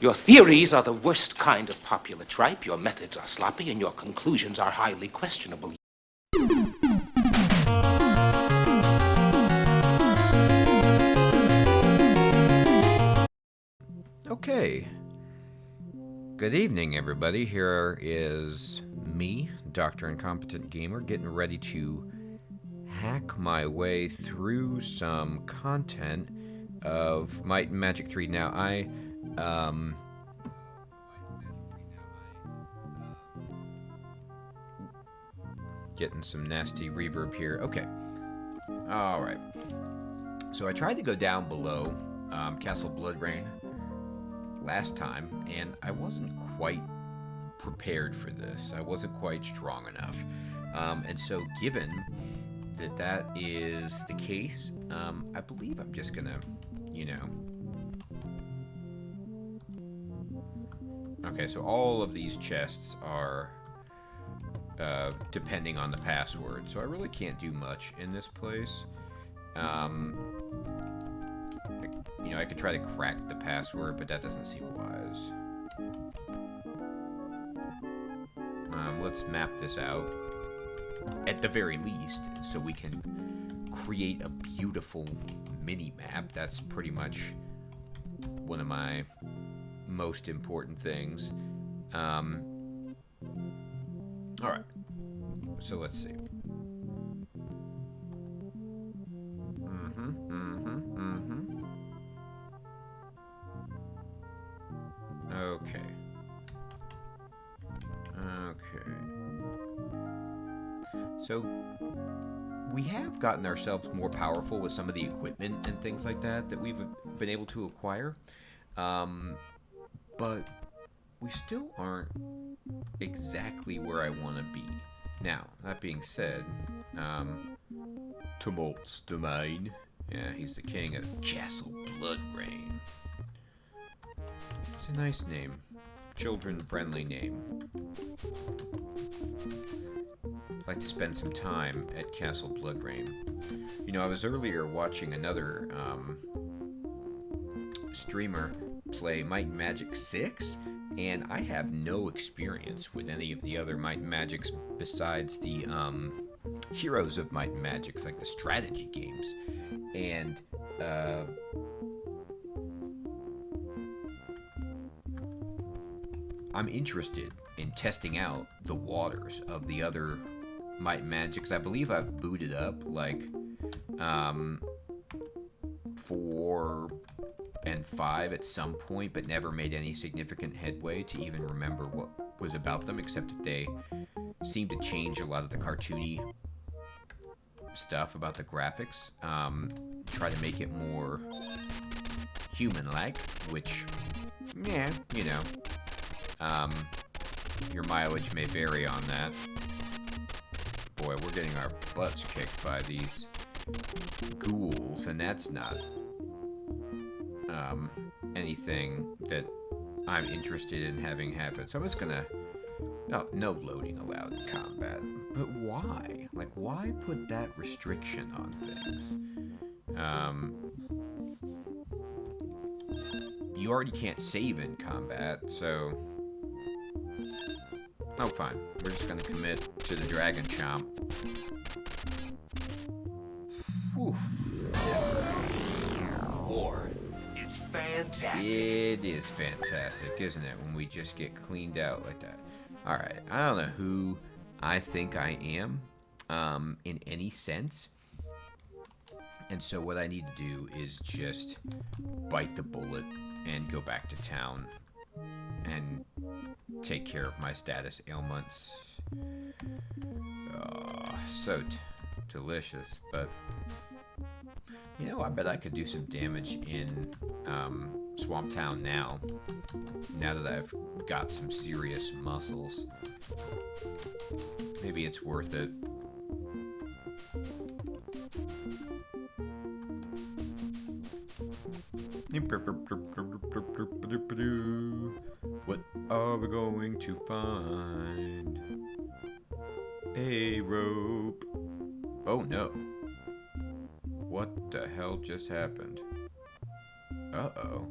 Your theories are the worst kind of popular tripe, your methods are sloppy, and your conclusions are highly questionable. Okay. Good evening, everybody. Here is me, Dr. Incompetent Gamer, getting ready to hack my way through some content of Might and Magic 3. Now, getting some nasty reverb here. Okay. Alright. So I tried to go down below Castle Bloodrain last time, and I wasn't quite prepared for this. I wasn't quite strong enough. And so given that that is the case, I believe I'm just gonna, Okay, so all of these chests are depending on the password, so I really can't do much in this place. I could try to crack the password, but that doesn't seem wise. Let's map this out, at the very least, so we can create a beautiful mini-map. That's pretty much one of my most important things. Alright, so let's see. Okay. So, we have gotten ourselves more powerful with some of the equipment and things like that we've been able to acquire. But we still aren't exactly where I want to be. Now, that being said, Tumult's domain. Yeah, he's the king of Castle Bloodrain. It's a nice name. Children-friendly name. I'd like to spend some time at Castle Bloodrain. I was earlier watching another streamer play Might and Magic 6, and I have no experience with any of the other Might and Magics besides the Heroes of Might and Magics, like the strategy games. And I'm interested in testing out the waters of the other Might and Magics. I believe I've booted up like 4 and 5 at some point, but never made any significant headway to even remember what was about them, except that they seem to change a lot of the cartoony stuff about the graphics. Try to make it more human-like, which, yeah, your mileage may vary on that. Boy, we're getting our butts kicked by these ghouls, and that's not anything that I'm interested in having happen. So I'm just gonna... no loading allowed in combat. But why? Like, why put that restriction on things? You already can't save in combat, so... Oh, fine. We're just gonna commit to the Dragon Chomp. Oof. War. It's fantastic. It is fantastic, isn't it? When we just get cleaned out like that. Alright, I don't know who I think I am, in any sense. And so what I need to do is just bite the bullet and go back to town and take care of my status ailments. Oh, so delicious, but I bet I could do some damage in Swamp Town now that I've got some serious muscles. Maybe it's worth it. What are we going to find? A rope. Oh no. What the hell just happened? Uh-oh.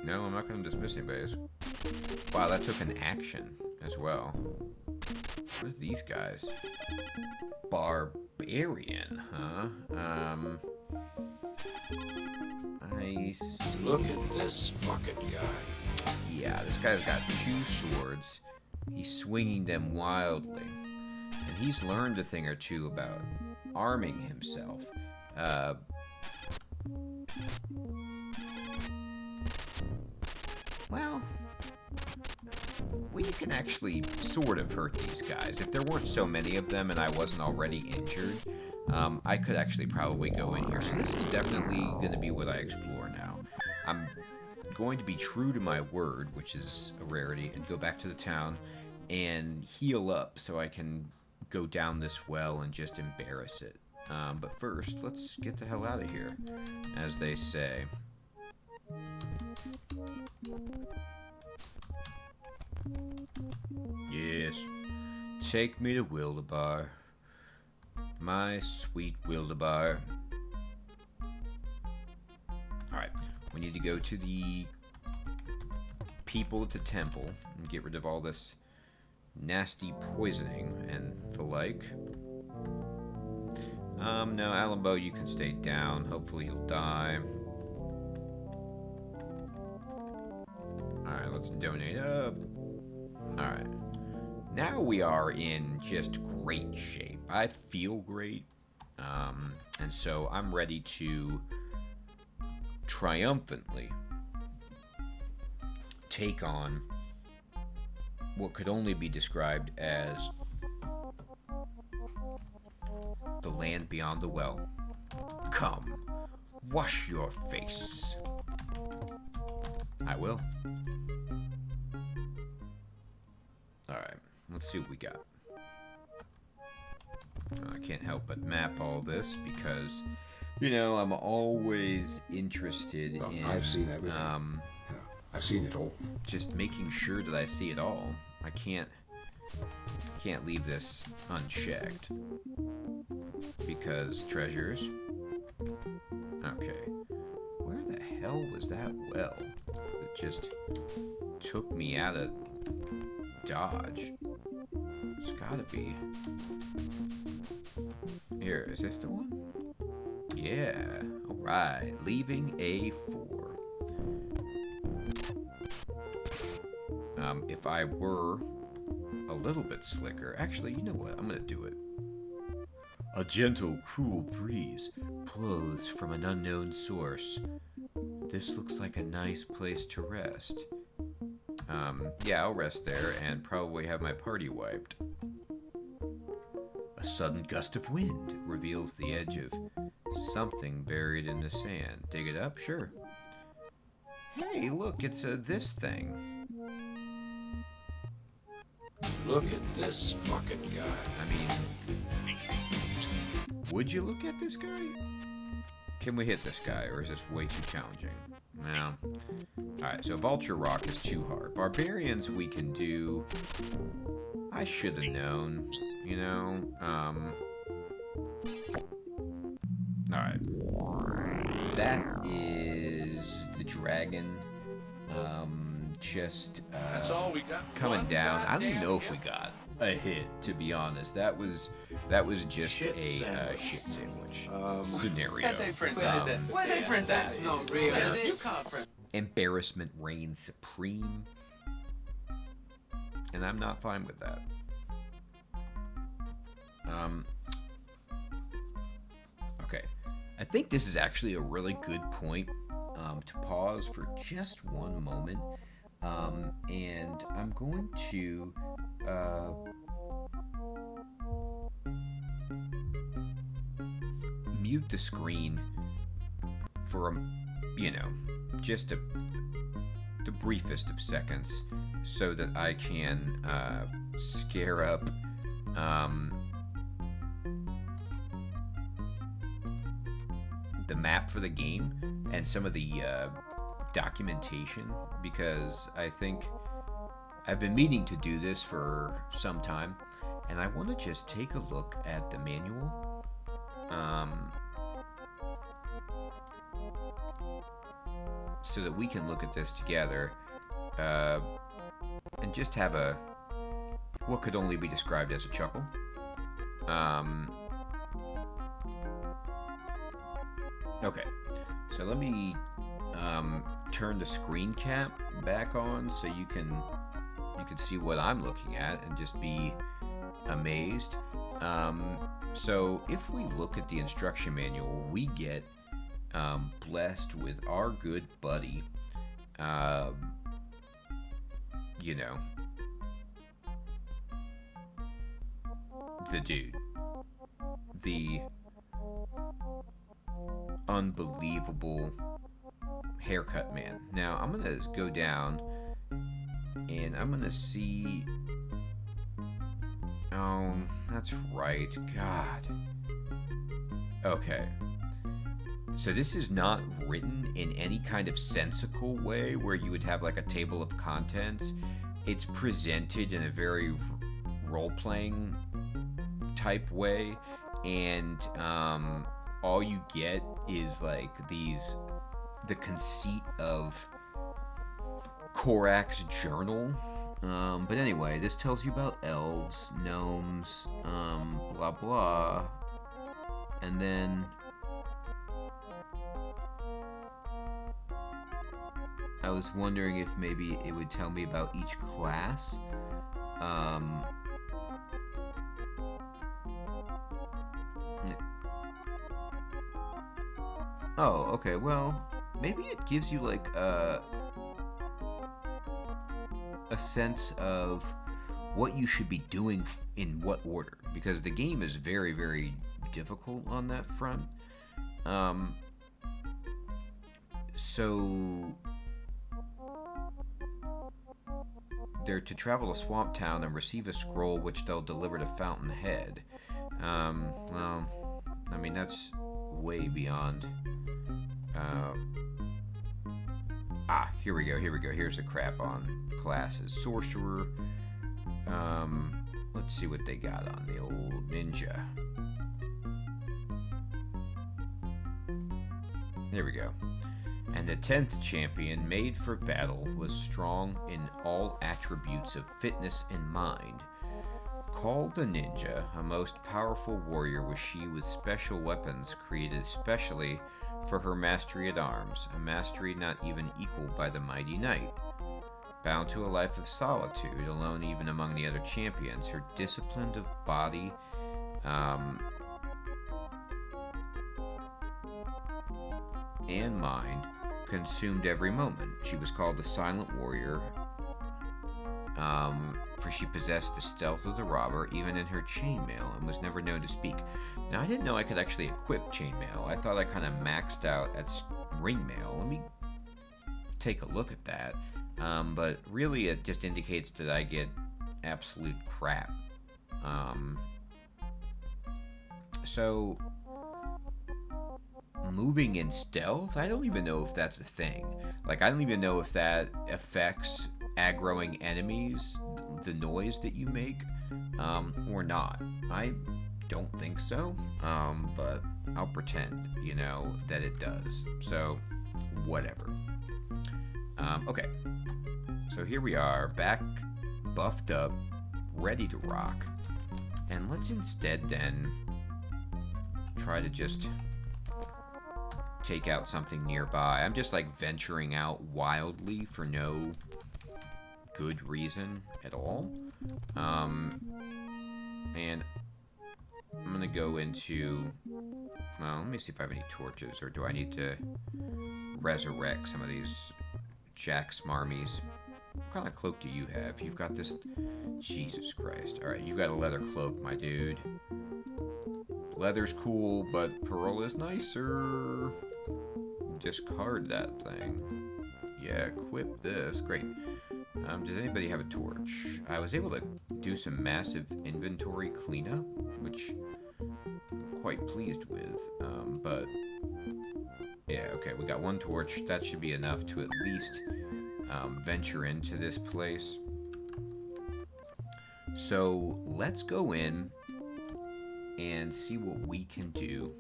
No, I'm not going to dismiss anybody. Wow, that took an action as well. What are these guys? Barbarian, huh? Look at this fucking guy. Yeah, this guy's got 2 swords. He's swinging them wildly. And he's learned a thing or two about arming himself. Well, we can actually sort of hurt these guys. If there weren't so many of them and I wasn't already injured, I could actually probably go in here. So this is definitely going to be what I explore now. I'm going to be true to my word, which is a rarity, and go back to the town and heal up so I can go down this well and just embarrass it. But first, let's get the hell out of here, as they say. Yes, take me to Wildebar, my sweet Wildebar. Alright, we need to go to the people at the temple and get rid of all this nasty poisoning and the like. No, Alambo, you can stay down. Hopefully he'll die. Alright, let's donate up. Alright. Now we are in just great shape. I feel great. And so I'm ready to triumphantly take on what could only be described as the land beyond the well. Come, wash your face. I will. Alright, let's see what we got. I can't help but map all this because, you know, I'm always interested in... I've seen everything. Yeah, I've seen it all. Just making sure that I see it all. I can't leave this unchecked. Because treasures. Okay. Where the hell was that well that just took me out of Dodge? It's gotta be. Here, is this the one? Yeah. Alright. Leaving A4. If I were a little bit slicker. Actually, you know what? I'm gonna do it. A gentle, cool breeze blows from an unknown source. This looks like a nice place to rest. Yeah, I'll rest there and probably have my party wiped. A sudden gust of wind reveals the edge of something buried in the sand. Dig it up? Sure. Hey, look, it's this thing. Look at this fucking guy. I mean, would you look at this guy? Can we hit this guy, or is this way too challenging? No. Alright, so Vulture Rock is too hard. Barbarians we can do. I should have known, you know. Alright. That is the dragon. Just That's all we got. coming down. I don't even know if we got a hit, to be honest. That was just a shit sandwich scenario. Where they print that? That's not real. You can't print. Embarrassment reigns supreme, and I'm not fine with that. Okay, I think this is actually a really good point to pause for just one moment, and I'm going to mute the screen for just the briefest of seconds, so that I can scare up the map for the game and some of the documentation, because I think I've been meaning to do this for some time, and I want to just take a look at the manual. so that we can look at this together and just have what could only be described as a chuckle. Okay, so let me turn the screen cap back on so you can see what I'm looking at and just be amazed. So if we look at the instruction manual, we get blessed with our good buddy, the dude, the unbelievable haircut man. Now I'm gonna go down and I'm gonna see. Oh, that's right. God. Okay. So this is not written in any kind of sensical way where you would have like a table of contents. It's presented in a very role-playing type way, and all you get is like the conceit of Korak's journal. But anyway, this tells you about elves, gnomes, blah blah, and then I was wondering if maybe it would tell me about each class. Oh, okay, well, maybe it gives you like a sense of what you should be doing in what order, because the game is very, very difficult on that front. So they're to travel to Swamp Town and receive a scroll which they'll deliver to Fountainhead. Well, I mean, that's way beyond. Here we go. Here's the crap on classes. Sorcerer. Let's see what they got on the old ninja. There we go. And the 10th champion, made for battle, was strong in all attributes of fitness and mind. Called the ninja, a most powerful warrior was she, with special weapons created especially for her mastery at arms, a mastery not even equaled by the mighty knight. Bound to a life of solitude, alone even among the other champions, her discipline of body and mind consumed every moment. She was called the Silent Warrior, for she possessed the stealth of the robber even in her chainmail and was never known to speak. Now, I didn't know I could actually equip chainmail. I thought I kind of maxed out at ringmail. Let me take a look at that. But really it just indicates that I get absolute crap. So moving in stealth, I don't even know if that's a thing. Like, I don't even know if that affects aggroing enemies, the noise that you make, or not. I don't think so, but I'll pretend, that it does. So, whatever. Okay. So here we are, back, buffed up, ready to rock. And let's instead then try to just take out something nearby. I'm just like venturing out wildly for no good reason at all. And I'm gonna go into, well, let me see if I have any torches, or do I need to resurrect some of these jack smarmies? What kind of cloak do you have? You've got this, Jesus Christ. Alright, you've got a leather cloak, my dude. Leather's cool, but pearl is nicer. Discard that thing. Yeah, equip this. Great. Does anybody have a torch? I was able to do some massive inventory cleanup, which I'm quite pleased with. But yeah, okay, we got one torch. That should be enough to at least venture into this place. So let's go in and see what we can do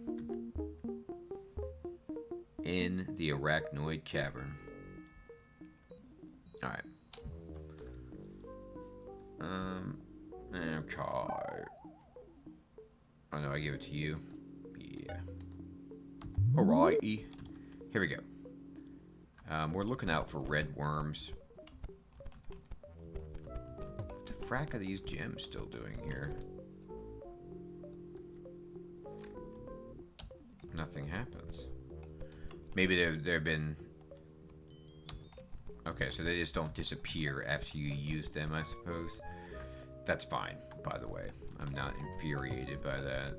in the Arachnoid Cavern. Alright. Okay. Oh no, I give it to you. Yeah. Alrighty. Here we go. We're looking out for red worms. What the frack are these gems still doing here? Nothing happens. Maybe they've been... Okay, so they just don't disappear after you use them, I suppose. That's fine, by the way. I'm not infuriated by that.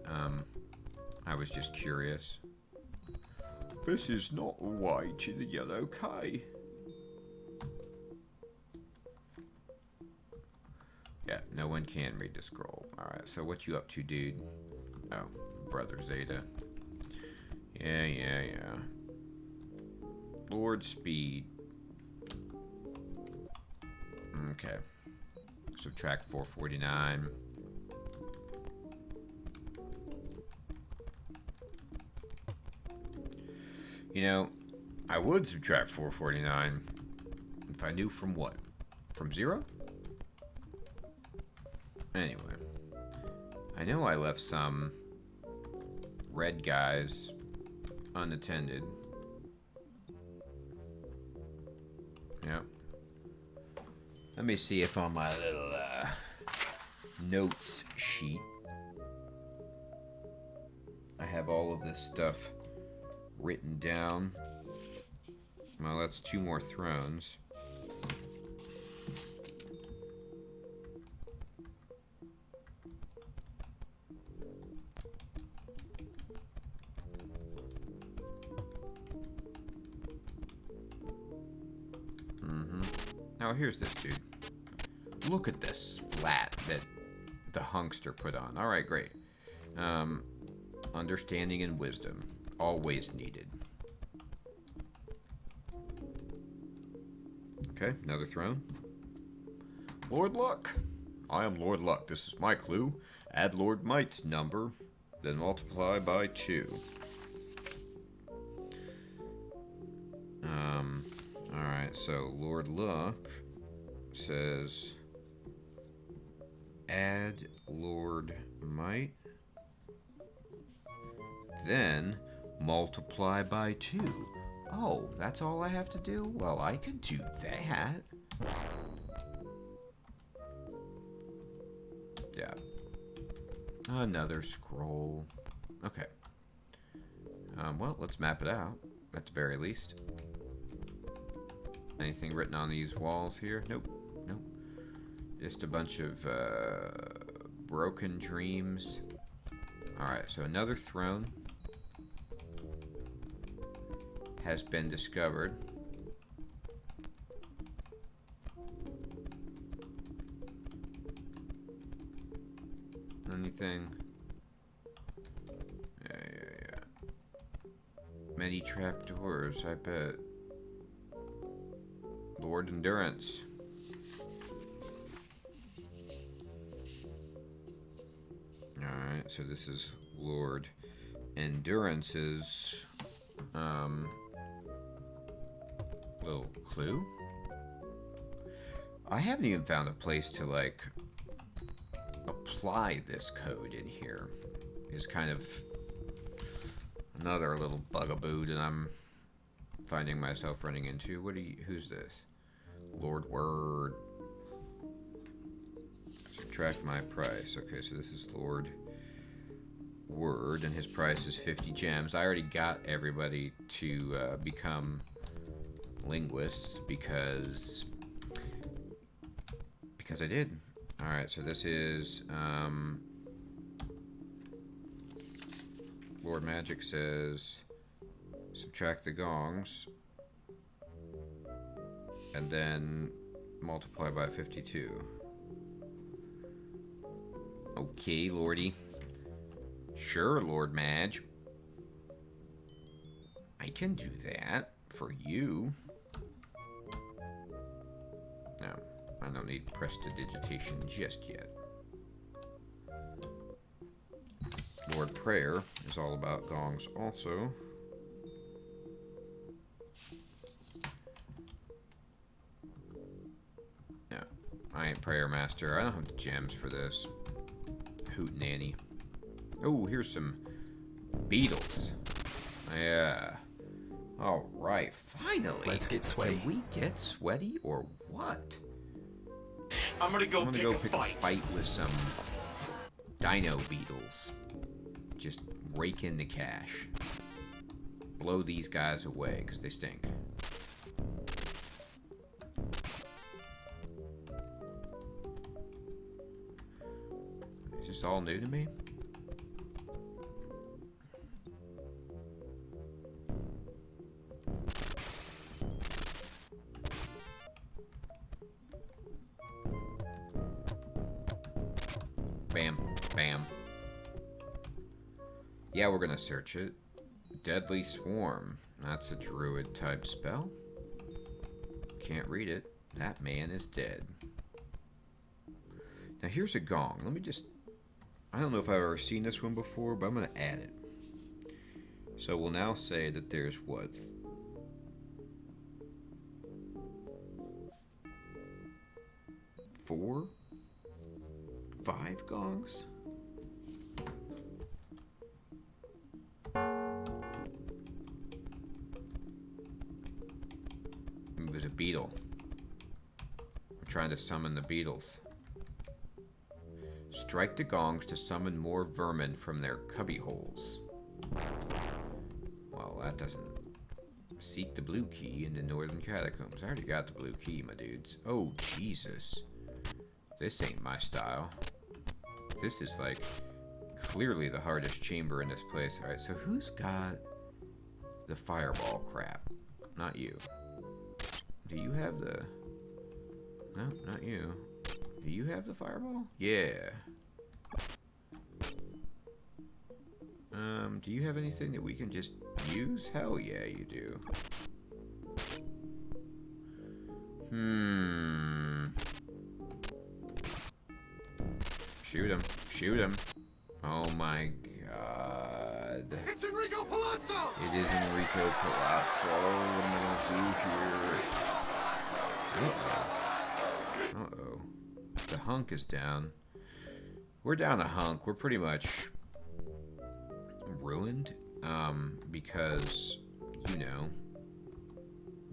I was just curious. This is not a way to the yellow K. Yeah, no one can read the scroll. Alright, so what you up to, dude? Oh, Brother Zeta. Yeah. Lord Speed. Okay. Subtract 449. You know, I would subtract 449 if I knew from what? From 0? Anyway. I know I left some red guys unattended. Yep. Let me see if on my little notes sheet I have all of this stuff written down. Well, that's 2 more thrones. Now here's this dude. Look at this splat that the hunkster put on. Alright, great. Understanding and wisdom. Always needed. Okay, another throne. Lord Luck. I am Lord Luck. This is my clue. Add Lord Might's number, then multiply by 2. Alright, so Lord Luck says add Lord Might, then multiply by 2. Oh, that's all I have to do? Well, I can do that. Yeah. Another scroll. Okay. Well, let's map it out, at the very least. Anything written on these walls here? Nope. Nope. Just a bunch of broken dreams. Alright, so another throne has been discovered. Anything? Yeah. Many trapdoors, I bet. Lord Endurance. Alright, so this is Lord Endurance's little clue. I haven't even found a place to like apply this code in here. It's kind of another little bugaboo that I'm finding myself running into. Who's this? Lord Word. Subtract my price. Okay, so this is Lord Word, and his price is 50 gems. I already got everybody to become linguists because I did. Alright, so this is Lord Magic says subtract the gongs and then multiply by 52. Okay, Lordy. Sure, Lord Madge. I can do that for you. No, I don't need prestidigitation just yet. Lord Prayer is all about gongs also. I ain't prayer master. I don't have the gems for this. Hoot nanny. Oh, here's some beetles. Yeah. All right, finally. Let's get sweaty. Can we get sweaty or what? I'm gonna go pick a fight with some dino beetles. Just rake in the cash. Blow these guys away because they stink. Is this all new to me? Bam, bam. Yeah, we're gonna search it. Deadly Swarm. That's a druid type spell. Can't read it. That man is dead. Now here's a gong. Let me just... I don't know if I've ever seen this one before, but I'm gonna add it. So we'll now say that there's what? 4? 5 gongs? It was a beetle. I'm trying to summon the beetles. Strike the gongs to summon more vermin from their cubby holes. Well, that doesn't... Seek the blue key in the northern catacombs. I already got the blue key, my dudes. Oh, Jesus. This ain't my style. This is, like, clearly the hardest chamber in this place. Alright, so who's got the fireball crap? Not you. Do you have the... No, not you. Do you have the fireball? Yeah. Do you have anything that we can just use? Hell yeah, you do. Shoot him. Shoot him. Oh my god. It's Enrico Palazzo! It is Enrico Palazzo. What am I gonna do here? Uh-oh. The hunk is down. We're down a hunk. We're pretty much ruined. Because, you know,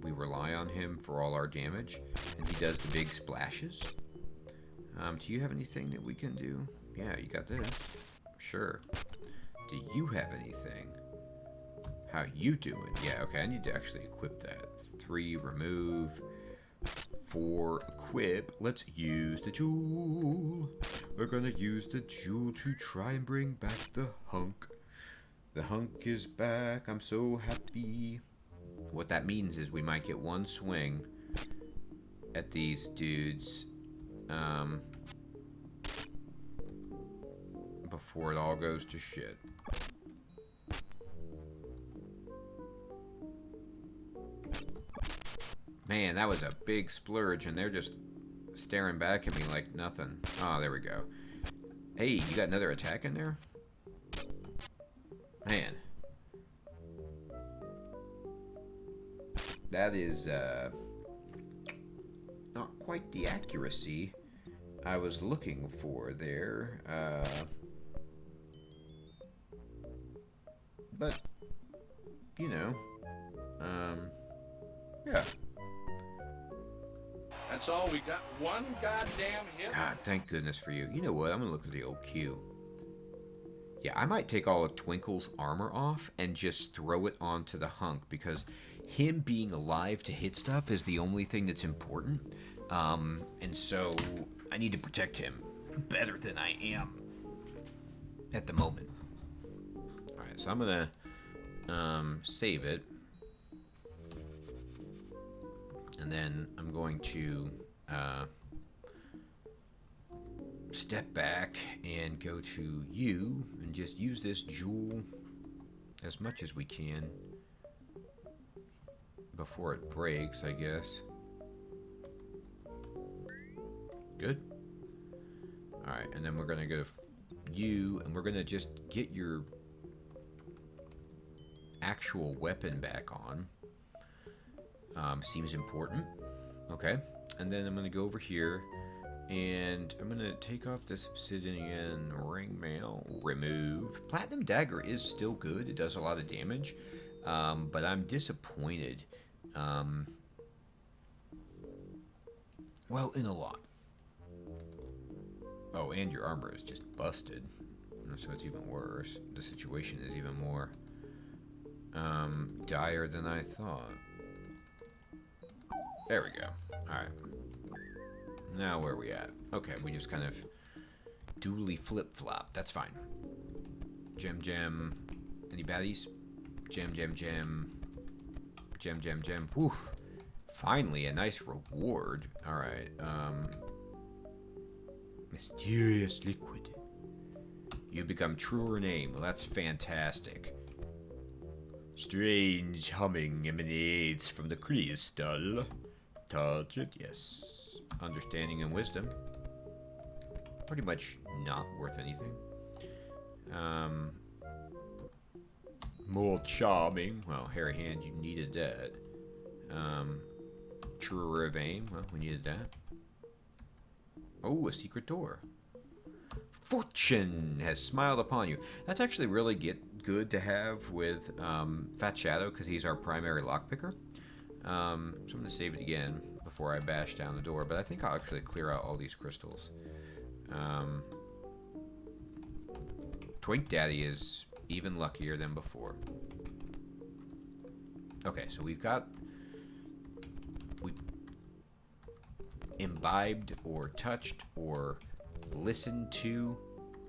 we rely on him for all our damage. And he does the big splashes. Do you have anything that we can do? Yeah, you got this. Sure. Do you have anything? How you doing? Yeah, okay, I need to actually equip that. 3, remove. 4, equip. Let's use the jewel. We're gonna use the jewel to try and bring back the hunk. The hunk is back. I'm so happy. What that means is we might get one swing at these dudes before it all goes to shit. Man, that was a big splurge, and they're just staring back at me like nothing. Oh, there we go. Hey, you got another attack in there? Man. That is, not quite the accuracy I was looking for there. But, you know, yeah. That's all we got. One goddamn hit. God, thank goodness for you. You know what? I'm gonna look at the old queue. Yeah, I might take all of Twinkle's armor off and just throw it onto the hunk, because him being alive to hit stuff is the only thing that's important. And so I need to protect him better than I am at the moment. Alright, so I'm gonna save it. And then I'm going to step back and go to you and just use this jewel as much as we can before it breaks, I guess. Good. Alright, and then we're going to go to you, and we're going to just get your actual weapon back on. Seems important. Okay. And then I'm going to go over here And I'm going to take off this obsidian ring mail. Remove. Platinum dagger is still good. It does a lot of damage. But I'm disappointed. Well, in a lot. Oh, and your armor is just busted. So it's even worse. The situation is even more dire than I thought. There we go. Alright. Now where are we at? Okay, we just kind of dually flip-flop. That's fine. Gem, gem. Any baddies? Gem, gem, gem. Gem, gem, gem. Whew. Finally, a nice reward. Alright, mysterious liquid. You become truer name. Well, that's fantastic. Strange humming emanates from the crystal. Touch it, yes. Understanding and wisdom. Pretty much not worth anything. More charming. Well, hairy hand, you needed that. Truer of aim. Well, we needed that. Oh, a secret door. Fortune has smiled upon you. That's actually really good to have with Fat Shadow, because he's our primary lockpicker. So I'm going to save it again before I bash down the door, but I think I'll actually clear out all these crystals. Twink Daddy is even luckier than before. Okay, so we've imbibed or touched or listened to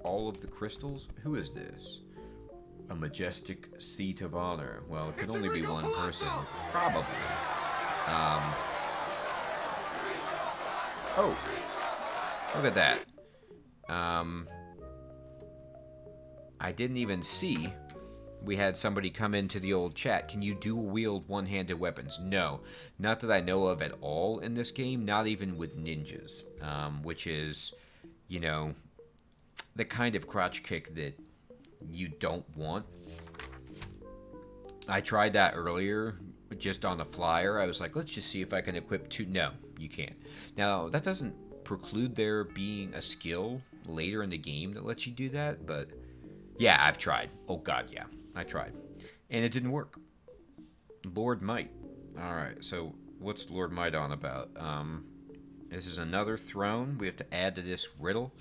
all of the crystals. Who is this? A majestic seat of honor. Well, it could only be one person. Probably. Oh. Look at that. I didn't even see we had somebody come into the old chat. Can you dual wield one-handed weapons? No. Not that I know of at all in this game. Not even with ninjas. Which is, you know, the kind of crotch kick that you don't want. I tried that earlier, just on the flyer. I was like, let's just see if I can equip two. No, you can't. Now, that doesn't preclude there being a skill later in the game that lets you do that, but yeah, I've tried. Oh god, yeah, I tried. And it didn't work. Lord Might. Alright, so what's Lord Might on about? This is another throne we have to add to this riddle.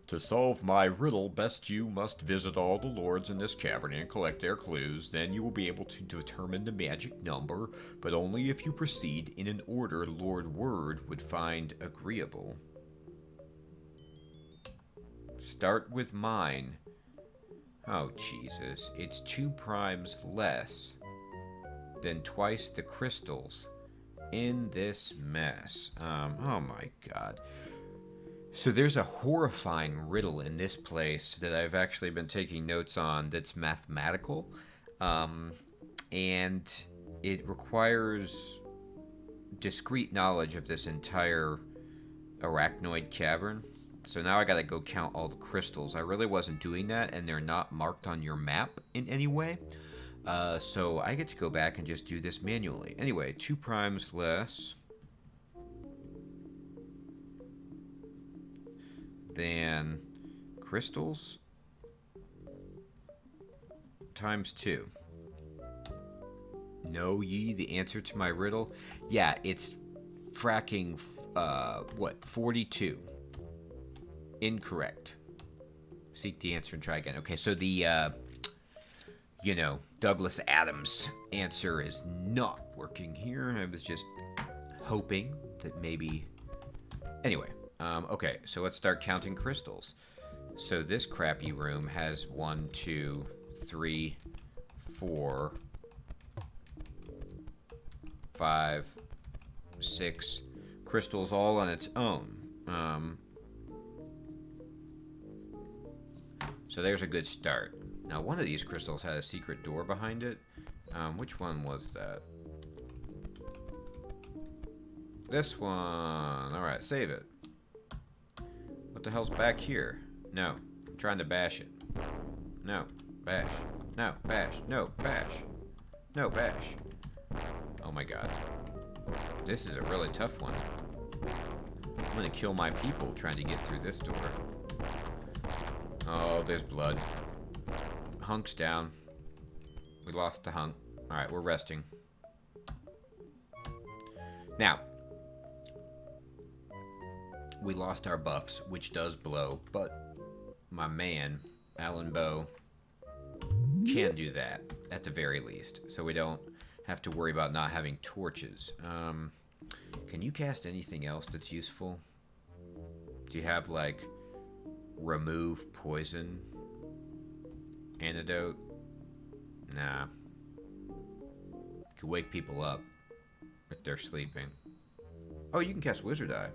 To solve my riddle, best you must visit all the lords in this cavern and collect their clues. Then you will be able to determine the magic number, but only if you proceed in an order Lord Word would find agreeable. Start with mine. Oh, Jesus. It's 2 primes less than twice the crystals in this mess. Oh my god. So there's a horrifying riddle in this place that I've actually been taking notes on that's mathematical. And it requires discrete knowledge of this entire arachnoid cavern. So now I gotta go count all the crystals. I really wasn't doing that, and they're not marked on your map in any way. So I get to go back and just do this manually. Anyway, 2 primes less than crystals times 2. Know ye the answer to my riddle? Yeah, it's fracking, 42. Incorrect. Seek the answer and try again. Okay, so the, Douglas Adams answer is not working here. I was just hoping that maybe... Anyway, okay, so let's start counting crystals. So this crappy room has 1, 2, 3, 4, 5, 6 crystals all on its own. So there's a good start. Now, one of these crystals had a secret door behind it. Which one was that? This one. Alright, save it. What the hell's back here? No. I'm trying to bash it. No. Bash. No. Bash. No. Bash. No. Bash. Oh my god. This is a really tough one. I'm gonna kill my people trying to get through this door. Oh, there's blood. Hunk's down. We lost the hunk. Alright, we're resting. Now, we lost our buffs, which does blow, but my man, Alan Bow, can do that, at the very least. So we don't have to worry about not having torches. Can you cast anything else that's useful? Do you have, like, remove poison antidote? Nah. Could wake people up if they're sleeping. Oh, you can cast Wizard Eye.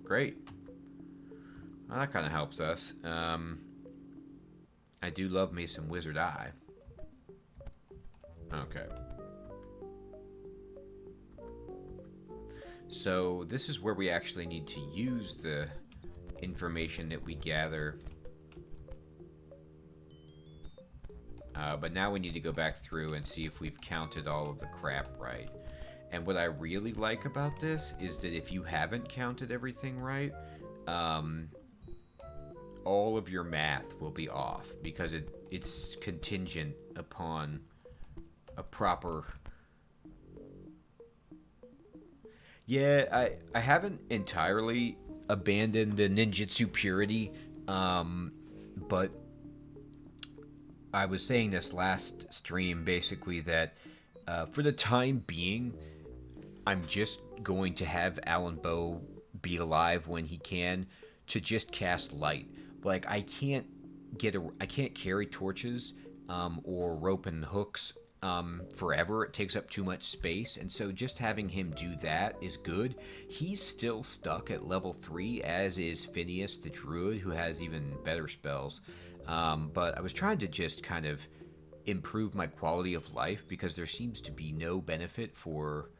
Great. Well, that kind of helps us. I do love me some Wizard Eye. Okay. So this is where we actually need to use the information that we gather. But now we need to go back through and see if we've counted all of the crap right. And what I really like about this is that if you haven't counted everything right, all of your math will be off because it's contingent upon a proper... Yeah, I haven't entirely abandoned the ninjutsu purity, but I was saying this last stream basically that for the time being, I'm just going to have Alan Bow be alive when he can to just cast light. Like I can't carry torches or rope and hooks forever. It takes up too much space, and so just having him do that is good. He's still stuck at level 3, as is Phineas the Druid, who has even better spells. But I was trying to just kind of improve my quality of life because there seems to be no benefit for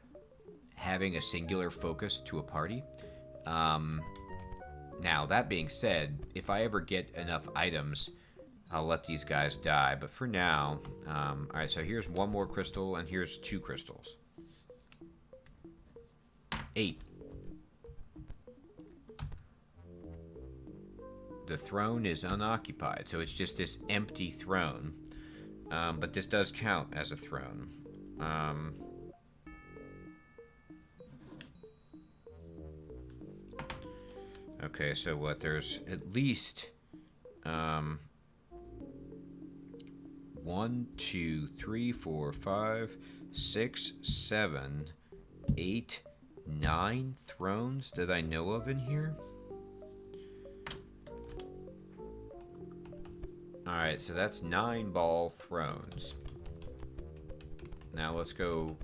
having a singular focus to a party. Now, that being said, if I ever get enough items, I'll let these guys die. But for now, alright, so here's one more crystal, and here's 2 crystals. 8. The throne is unoccupied, so it's just this empty throne. But this does count as a throne. Okay, so what? There's at least 1, 2, 3, 4, 5, 6, 7, 8, 9 thrones that I know of in here. Alright, so that's 9 ball thrones. Now let's go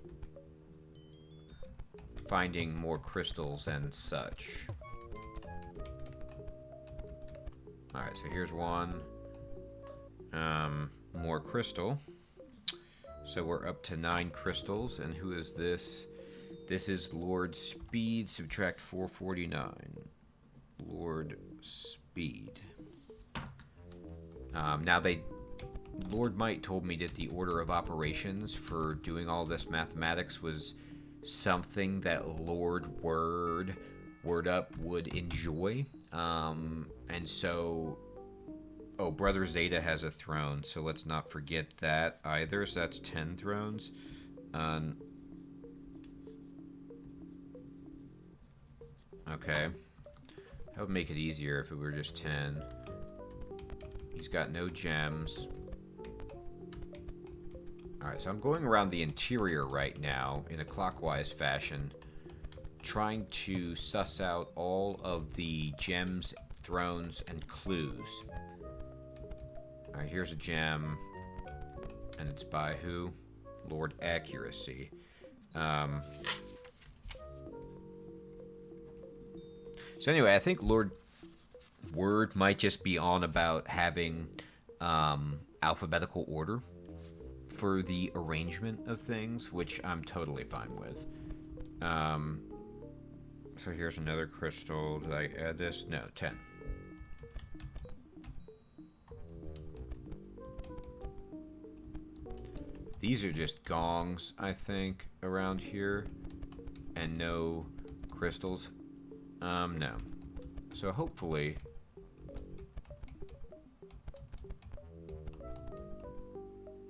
finding more crystals and such. Alright, so here's one. More crystal. So we're up to 9 crystals. And who is this? This is Lord Speed. Subtract 449. Lord Speed. Now Lord Might told me that the order of operations for doing all this mathematics was something that Lord Word Up would enjoy. And so, oh, Brother Zeta has a throne, so let's not forget that either. So that's 10 thrones. Okay. That would make it easier if it were just 10. He's got no gems. Alright, so I'm going around the interior right now in a clockwise fashion, trying to suss out all of the gems, thrones, and clues. Alright, here's a gem. And it's by who? Lord Accuracy. So anyway, I think Lord Word might just be on about having alphabetical order for the arrangement of things, which I'm totally fine with. So here's another crystal. Did I add this? No, 10. These are just gongs, I think, around here. And no crystals. No. So hopefully...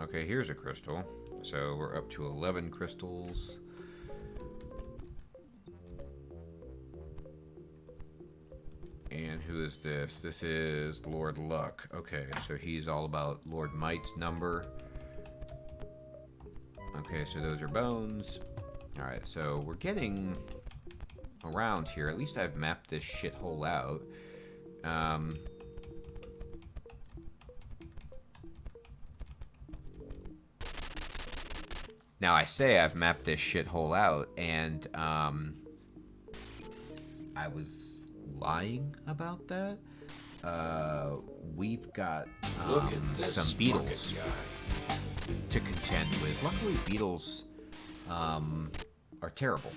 Okay, here's a crystal. So we're up to 11 crystals. And who is this? This is Lord Luck. Okay, so he's all about Lord Might's number. Okay, so those are bones. Alright, so we're getting around here. At least I've mapped this shithole out. Now I say I've mapped this shithole out, and I was lying about that. We've got some beetles to contend with. Luckily, beetles are terrible.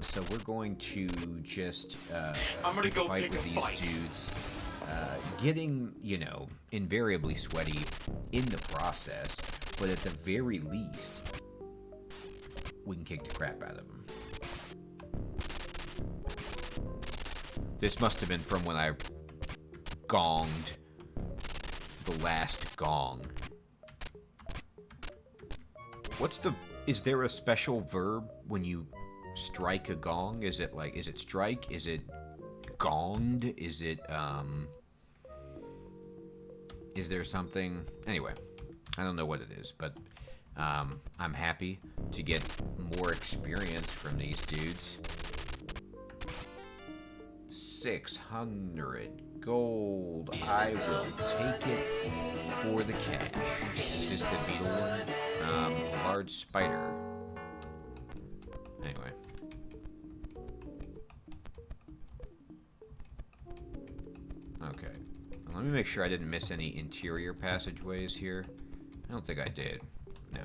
So we're going to just I'm gonna go fight pick with a these fight. dudes. Getting, you know, invariably sweaty in the process, but at the very least, we can kick the crap out of them. This must have been from when I gonged the last gong. Is there a special verb when you strike a gong? Is it strike? Is it gonged? Is there something? Anyway, I don't know what it is, but I'm happy to get more experience from these dudes. 600 gold. I will take it for the cash. Is this the beetle one? Large spider. Anyway. Okay. Let me make sure I didn't miss any interior passageways here. I don't think I did. No.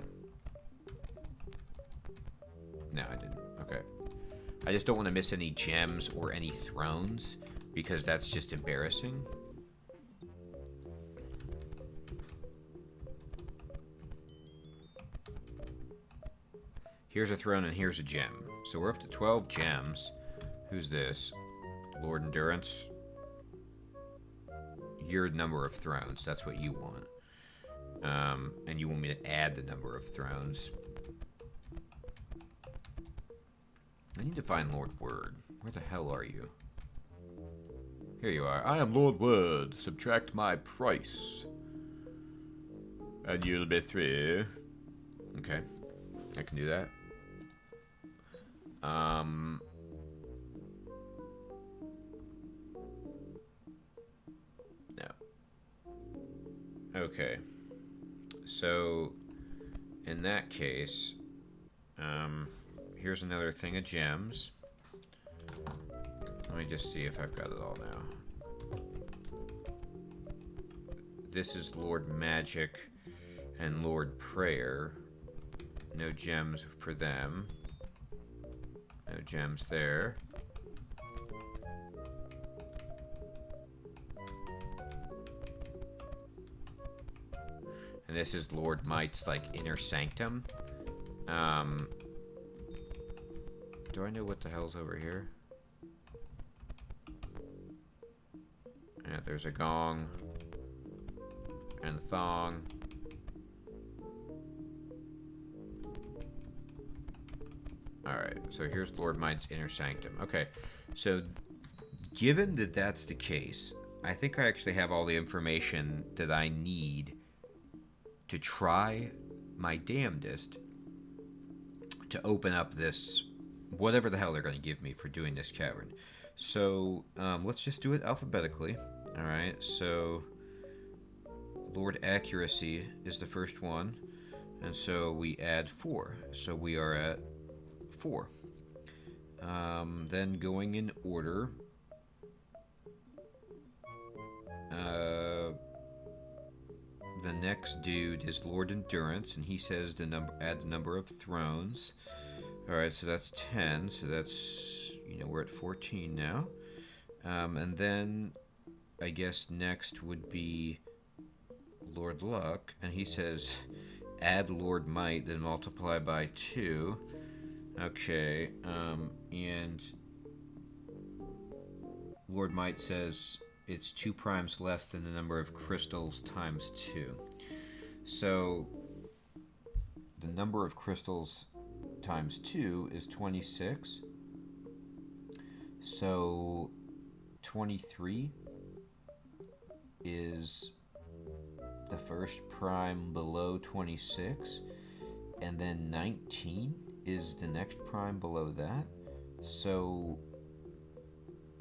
No, I didn't. Okay. I just don't want to miss any gems or any thrones, because that's just embarrassing. Here's a throne and here's a gem. So we're up to 12 gems. Who's this? Lord Endurance. Your number of thrones. That's what you want. And you want me to add the number of thrones. I need to find Lord Word. Where the hell are you? Here you are. I am Lord Word. Subtract my price. And you'll be through. Okay. I can do that. No. Okay. So, in that case, here's another thing of gems. Let me just see if I've got it all now. This is Lord Magic and Lord Prayer. No gems for them. No gems there. And this is Lord Might's, like, inner sanctum. Do I know what the hell's over here? Yeah, there's a gong. And a thong. Alright, so here's Lord Might's inner sanctum. Okay, so given that that's the case, I think I actually have all the information that I need to try my damnedest to open up this, whatever the hell they're going to give me for doing this cavern. So, let's just do it alphabetically. Alright, so Lord Accuracy is the first one, and so we add 4. So we are at 4. Then going in order, the next dude is Lord Endurance, and he says add the number of thrones. Alright, so that's 10, so that's, we're at 14 now. And then I guess next would be Lord Luck, and he says add Lord Might, then multiply by 2. Okay, and Lord Might says it's 2 primes less than the number of crystals times 2. So the number of crystals times 2 is 26. So 23 is the first prime below 26, and then 19 is the next prime below that. So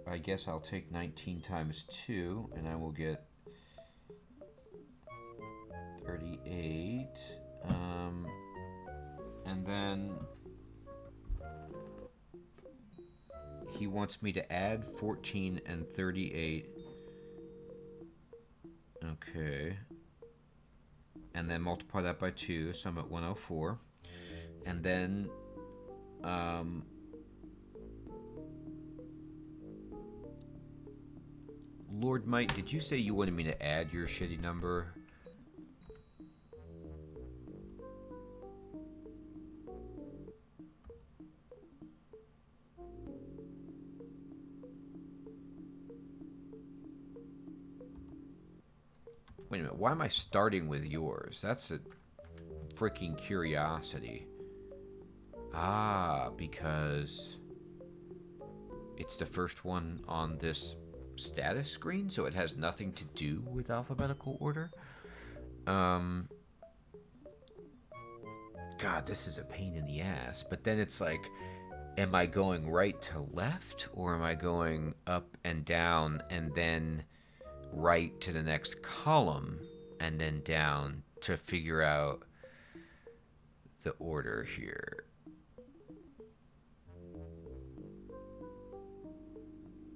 I guess I'll take 19 times 2, and I will get 38. And then he wants me to add 14 and 38. Okay. And then multiply that by 2, so I'm at 104. And then Lord Might, did you say you wanted me to add your shitty number? Wait a minute, why am I starting with yours? That's a freaking curiosity. Ah, because it's the first one on this status screen, so it has nothing to do with alphabetical order. God, this is a pain in the ass. But then it's like, am I going right to left, or am I going up and down and then right to the next column and then down to figure out the order here?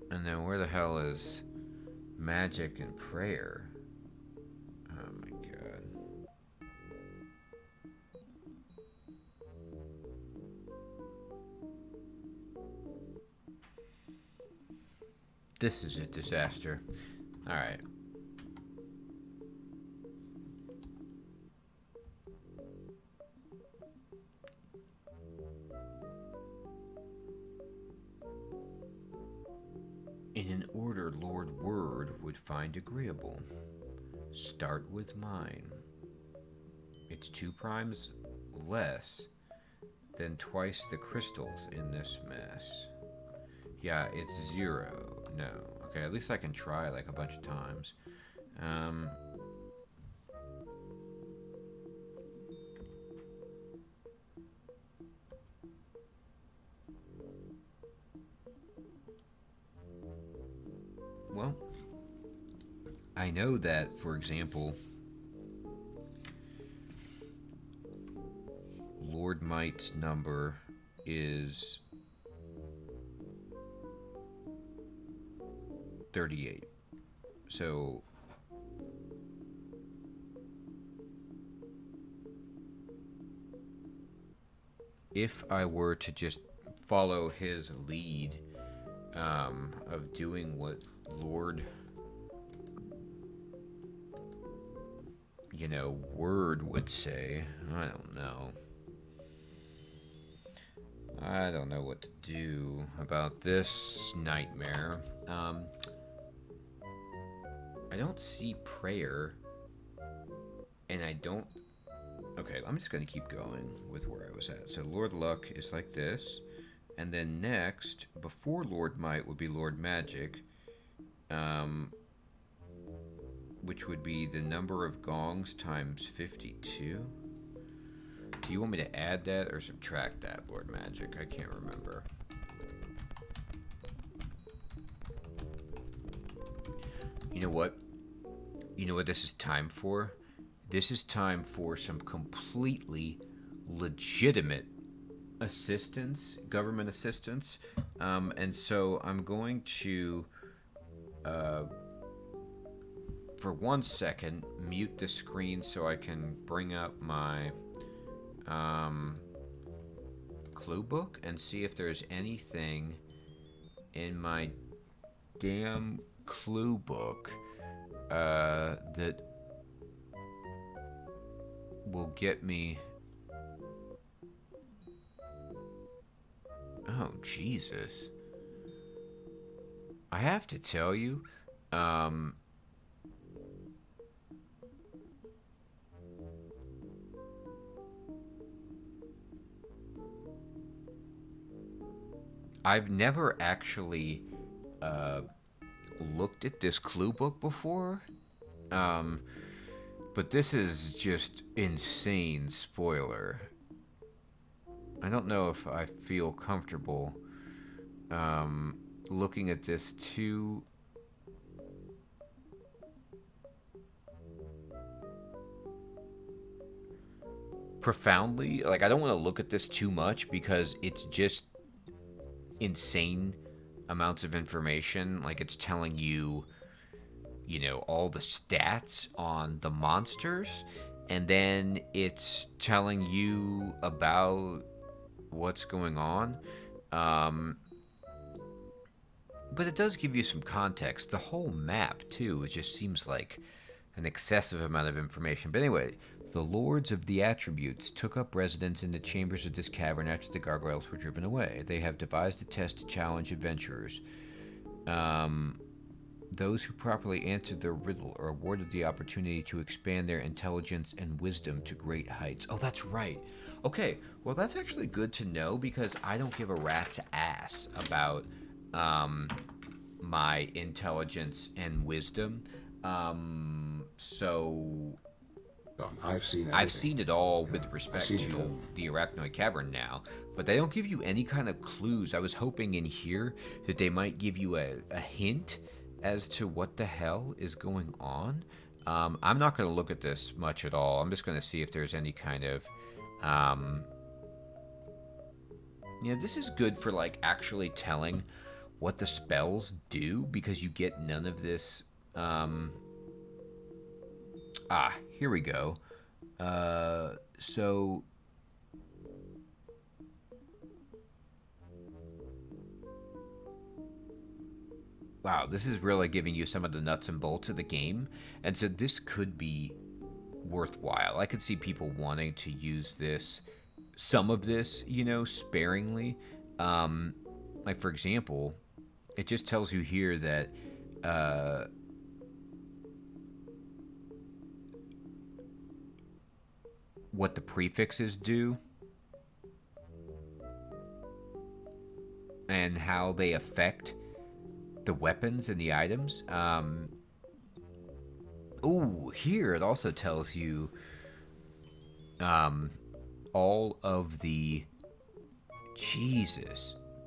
And then where the hell is magic and prayer? Oh my god. This is a disaster. Alright. In an order Lord Word would find agreeable. Start with mine. It's 2 primes less than twice the crystals in this mess. Yeah, it's 0. No. Okay, at least I can try like a bunch of times. Well, I know that, for example, Lord Might's number is 38. So if I were to just follow his lead of doing what Lord, Word would say, I don't know. I don't know what to do about this nightmare. I don't see prayer, and I don't... Okay, I'm just going to keep going with where I was at. So Lord Luck is like this, and then next, before Lord Might would be Lord Magic, which would be the number of gongs times 52. Do you want me to add that or subtract that, Lord Magic? I can't remember. You know what? You know what this is time for? This is time for some completely legitimate assistance, government assistance. And so I'm going to, for 1 second, mute the screen so I can bring up my clue book and see if there's anything in my damn clue book that will get me... Oh, Jesus. I have to tell you, I've never actually looked at this clue book before, but this is just insane spoiler. I don't know if I feel comfortable looking at this too profoundly. Like, I don't want to look at this too much because it's just insane amounts of information. Like, it's telling you, you know, all the stats on the monsters, and then it's telling you about what's going on. But it does give you some context. The whole map, too, it just seems like an excessive amount of information. But anyway, the Lords of the Attributes took up residence in the chambers of this cavern after the gargoyles were driven away. They have devised a test to challenge adventurers. Those who properly answered their riddle are awarded the opportunity to expand their intelligence and wisdom to great heights. Oh, that's right. Okay, well, that's actually good to know because I don't give a rat's ass about my intelligence and wisdom. So I've seen it all with respect to the Arachnoid Cavern now, but they don't give you any kind of clues. I was hoping in here that they might give you a hint as to what the hell is going on. I'm not going to look at this much at all. I'm just going to see if there's any kind of... yeah, this is good for, like, actually telling what the spells do, because you get none of this... here we go. So... Wow, this is really giving you some of the nuts and bolts of the game. And so this could be worthwhile. I could see people wanting to use this, some of this, you know, sparingly. Like, for example, it just tells you here that what the prefixes do and how they affect the weapons and the items. Ooh, here it also tells you all of the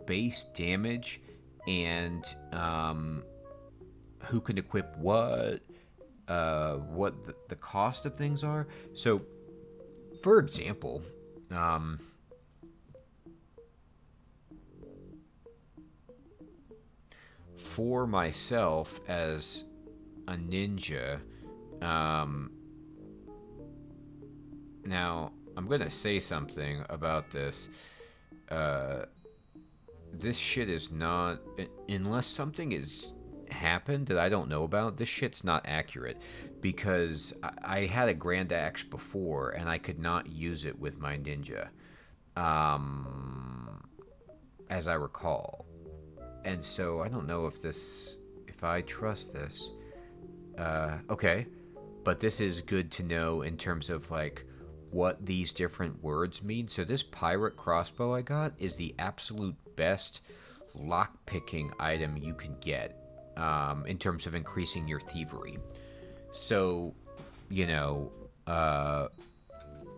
base damage and who can equip what the cost of things are. So, for example, for myself as a ninja, now I'm gonna say something about this. This shit is not, unless something has happened that I don't know about, this shit's not accurate, because I had a grand axe before and I could not use it with my ninja, as I recall. And so I don't know if I trust this. Okay, but this is good to know in terms of, like, what these different words mean. So this pirate crossbow I got is the absolute best lock-picking item you can get, in terms of increasing your thievery. So, you know,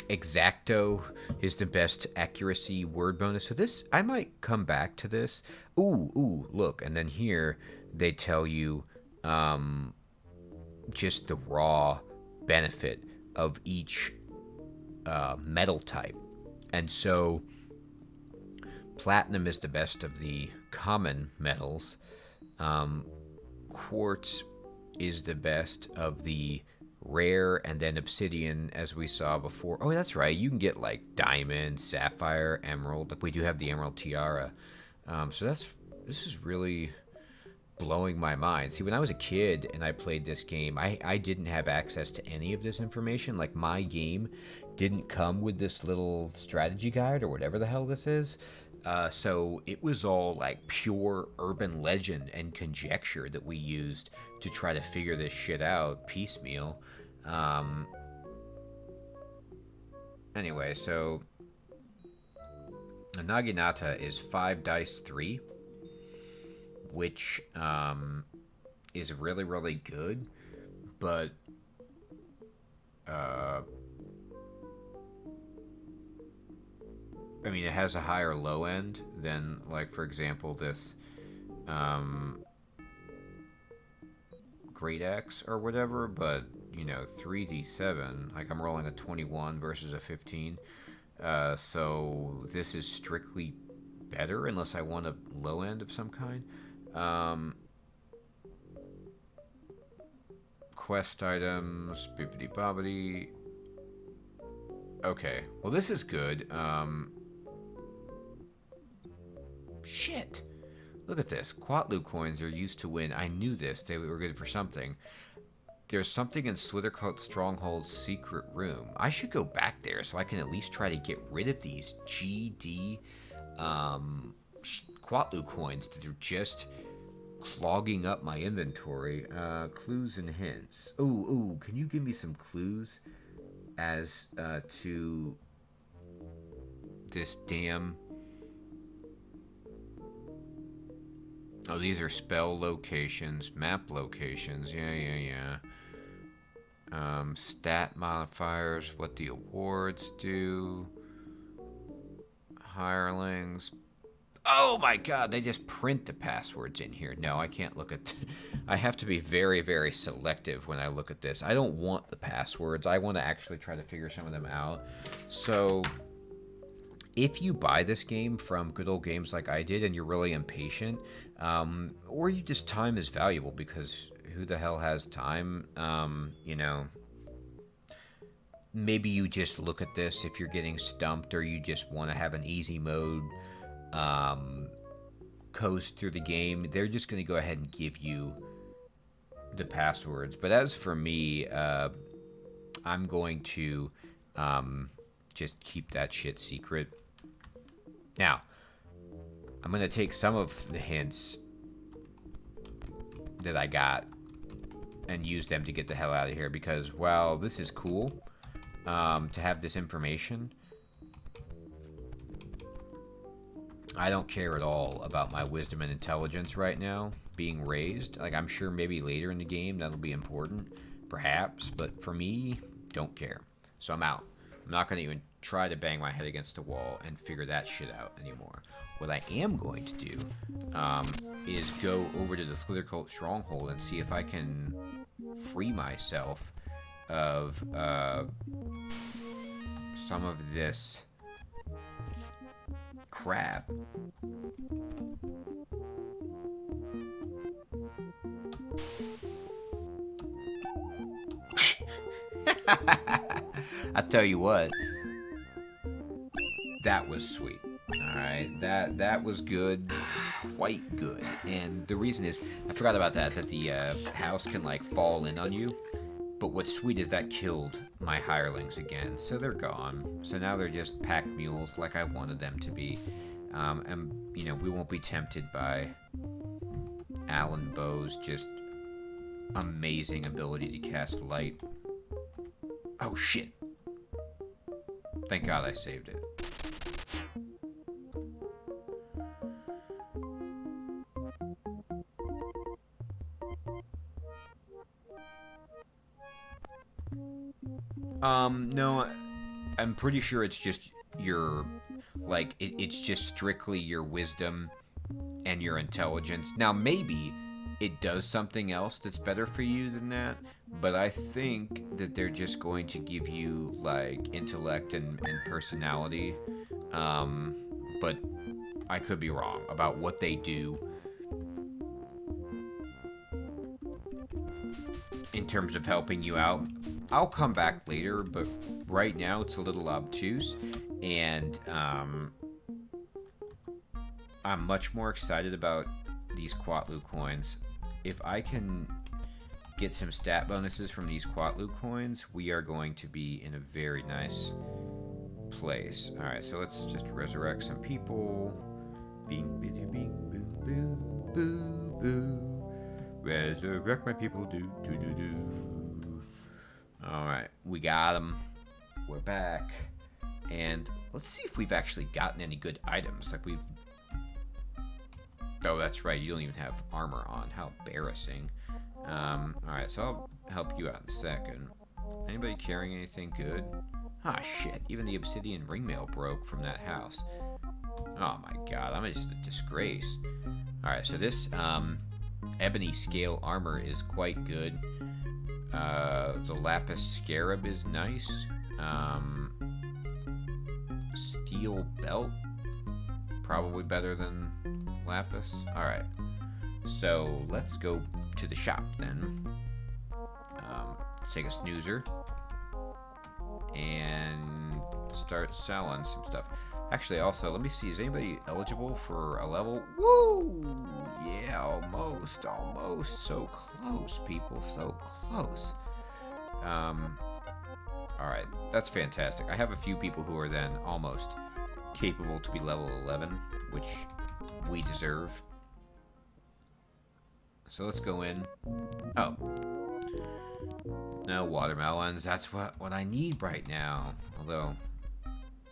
exacto is the best accuracy word bonus. So this, I might come back to this. Ooh, look, and then here they tell you just the raw benefit of each metal type. And so platinum is the best of the common metals. Quartz is the best of the rare, and then obsidian, as we saw before. Oh, that's right. You can get, like, diamond, sapphire, emerald. We do have the emerald tiara. So this is really blowing my mind. See, when I was a kid and I played this game, I didn't have access to any of this information. Like, my game didn't come with this little strategy guide or whatever the hell this is. So it was all like pure urban legend and conjecture that we used to try to figure this shit out piecemeal. Anyway, so a Naginata is 5 dice 3, which is really, really good, but I mean, it has a higher low end than, like, for example, this Great Axe or whatever, but, you know, 3d7, like, I'm rolling a 21 versus a 15, so this is strictly better unless I want a low end of some kind. Quest items, bibbidi-bobbidi. Okay, well, this is good. Shit! Look at this. Quatlu coins are used to win. I knew this. They were good for something. There's something in Slithercoat Stronghold's secret room. I should go back there so I can at least try to get rid of these GD Quatlu coins that are just clogging up my inventory. Clues and hints. Ooh, can you give me some clues as to this damn... Oh, these are spell locations, map locations. Yeah. Stat modifiers, what the awards do. Hirelings. Oh my god, they just print the passwords in here. No, I can't look at... I have to be very, very selective when I look at this. I don't want the passwords. I want to actually try to figure some of them out. So... if you buy this game from Good Old Games like I did and you're really impatient, or you just time is valuable because who the hell has time, you know, maybe you just look at this if you're getting stumped or you just want to have an easy mode, coast through the game. They're just going to go ahead and give you the passwords. But as for me, I'm going to just keep that shit secret. Now, I'm going to take some of the hints that I got and use them to get the hell out of here because, while this is cool to have this information, I don't care at all about my wisdom and intelligence right now being raised. Like, I'm sure maybe later in the game that'll be important, perhaps, but for me, don't care. So I'm out. I'm not going to even try to bang my head against the wall and figure that shit out anymore. What I am going to do is go over to the Slithercoat Stronghold and see if I can free myself of some of this crap. I tell you what, that was sweet. Alright, that was good, quite good. And the reason is, I forgot about that the house can like fall in on you. But what's sweet is that killed my hirelings again, so they're gone. So now they're just pack mules like I wanted them to be. And, you know, we won't be tempted by Alan Bow's just amazing ability to cast light. Oh, shit. Thank God I saved it. No, I'm pretty sure it's just your, like, it's just strictly your wisdom and your intelligence. Now, maybe it does something else that's better for you than that, but I think that they're just going to give you, like, intellect and personality, but I could be wrong about what they do in terms of helping you out. I'll come back later, but right now it's a little obtuse, and I'm much more excited about these Quatlu coins. If I can get some stat bonuses from these Quatlu coins, we are going to be in a very nice place. Alright, so let's just resurrect some people. Bing, bing, bing, boo, boo, boo, boo. Resurrect my people, do, do, do, do. Alright, we got them. We're back. And let's see if we've actually gotten any good items. Like we've... Oh, that's right, you don't even have armor on. How embarrassing. Alright, so I'll help you out in a second. Anybody carrying anything good? Ah, shit. Even the obsidian ringmail broke from that house. Oh my god, I'm just a disgrace. Alright, so this ebony scale armor is quite good. The lapis scarab is nice. Steel belt, probably better than lapis. Alright, so let's go to the shop then. Let's take a snoozer and start selling some stuff. Actually, also, let me see, is anybody eligible for a level? Woo! Yeah, almost. So close, people, so close. Alright, that's fantastic. I have a few people who are then almost capable to be level 11, which we deserve. So let's go in. Oh. No watermelons, that's what I need right now. Although,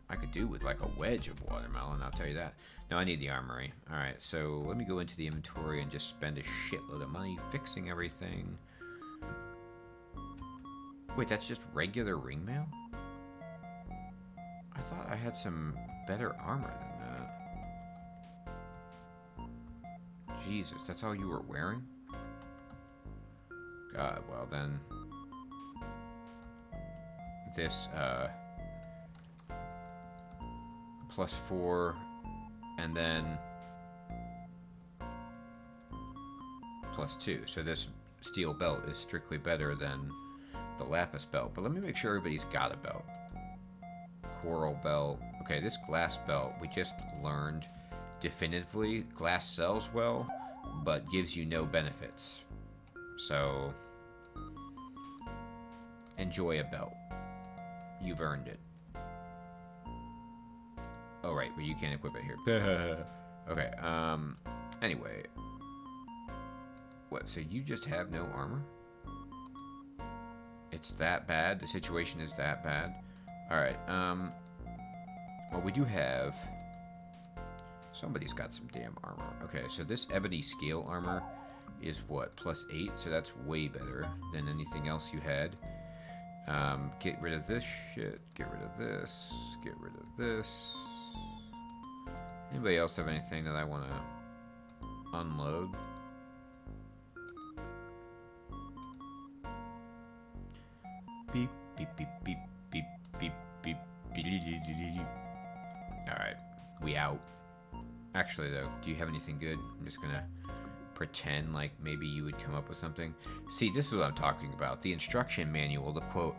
I could do with like a wedge of watermelon, I'll tell you that. No, I need the armory. Alright, so let me go into the inventory and just spend a shitload of money fixing everything. Wait, that's just regular ringmail? I thought I had some better armor than that. Jesus, that's all you were wearing? God, well then... This, +4, and then +2. So this steel belt is strictly better than the lapis belt. But let me make sure everybody's got a belt. Coral belt. Okay, this glass belt, we just learned definitively. Glass sells well, but gives you no benefits. So, enjoy a belt. You've earned it. Oh, right, but you can't equip it here. Okay, anyway. What, so you just have no armor? It's that bad? The situation is that bad? Alright, well, we do have... Somebody's got some damn armor. Okay, so this ebony scale armor is what, +8? So that's way better than anything else you had. Get rid of this shit. Get rid of this. Get rid of this. Anybody else have anything that I want to unload? Beep, beep, beep, beep, beep, beep, beep, beep, beep. Alright, we out. Actually, though, do you have anything good? I'm just gonna pretend like maybe you would come up with something. See, this is what I'm talking about. The instruction manual, the quote,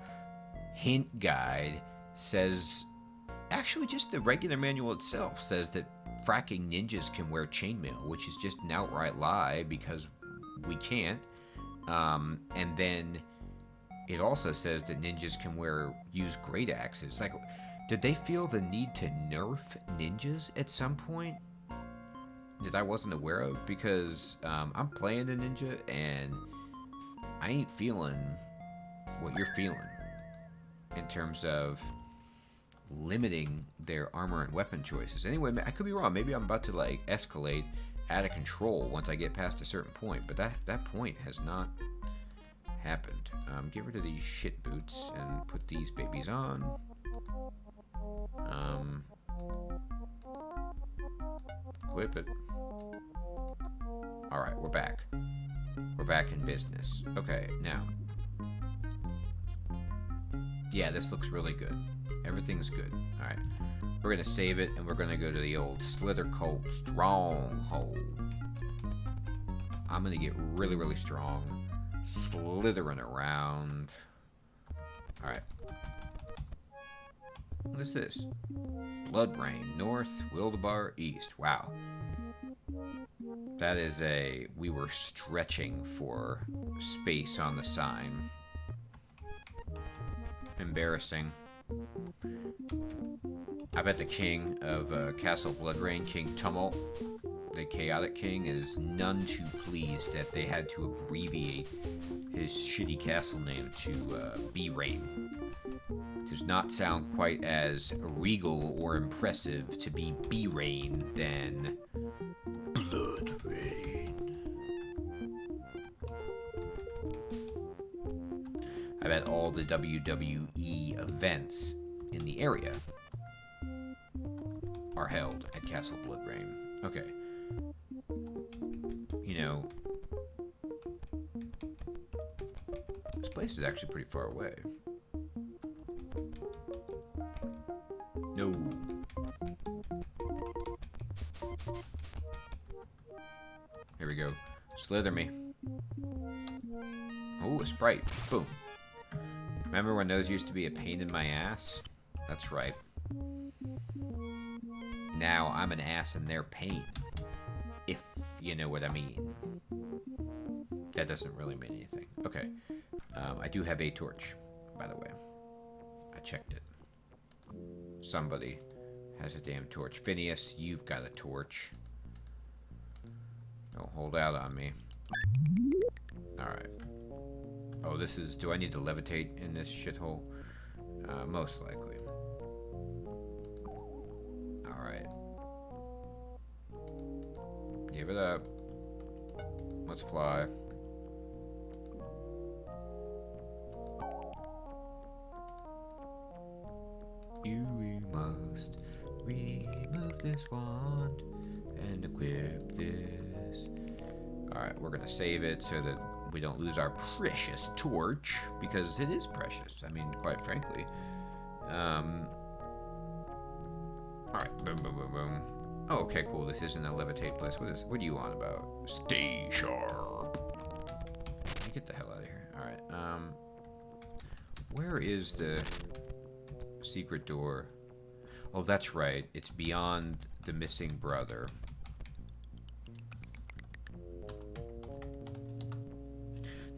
hint guide, says... Actually, just the regular manual itself says that fracking ninjas can wear chainmail, which is just an outright lie because we can't. And then it also says that ninjas can use great axes. Like, did they feel the need to nerf ninjas at some point that I wasn't aware of? Because I'm playing a ninja and I ain't feeling what you're feeling in terms of limiting their armor and weapon choices. Anyway, I could be wrong. Maybe I'm about to like escalate out of control once I get past a certain point, but that point has not happened. Get rid of these shit boots and put these babies on. Equip it. Alright, we're back. We're back in business. Okay, now. Yeah, this looks really good. Everything's good. Alright. We're going to save it, and we're going to go to the old Slither Cult Stronghold. I'm going to get really, really strong. Slithering around. Alright. What is this? Blood Rain. North, Wildebar, East. Wow. That is a... We were stretching for space on the sign. Embarrassing. I bet the king of Castle Bloodrain, King Tumult, the Chaotic King, is none too pleased that they had to abbreviate his shitty castle name to B-Rain. Does not sound quite as regal or impressive to be B-Rain than Bloodrain. I bet all the WWE events in the area are held at Castle Bloodrain. Okay. You know, this place is actually pretty far away. No. Here we go. Slither me. Oh, a Sprite. Boom. Remember when those used to be a pain in my ass? That's right. Now I'm an ass in their pain. If you know what I mean. That doesn't really mean anything. Okay. I do have a torch, by the way. I checked it. Somebody has a damn torch. Phineas, you've got a torch. Don't hold out on me. Alright. Oh, this is... Do I need to levitate in this shithole? Most likely. Alright. Give it up. Let's fly. We must remove this wand and equip this. Alright, we're gonna save it so that we don't lose our precious torch, because it is precious. I mean, quite frankly. Alright, boom, boom, boom, boom. Oh, okay, cool. This isn't a levitate place. What do you want about? Stay sharp. Get the hell out of here. Alright, where is the secret door? Oh, that's right. It's beyond the missing brother.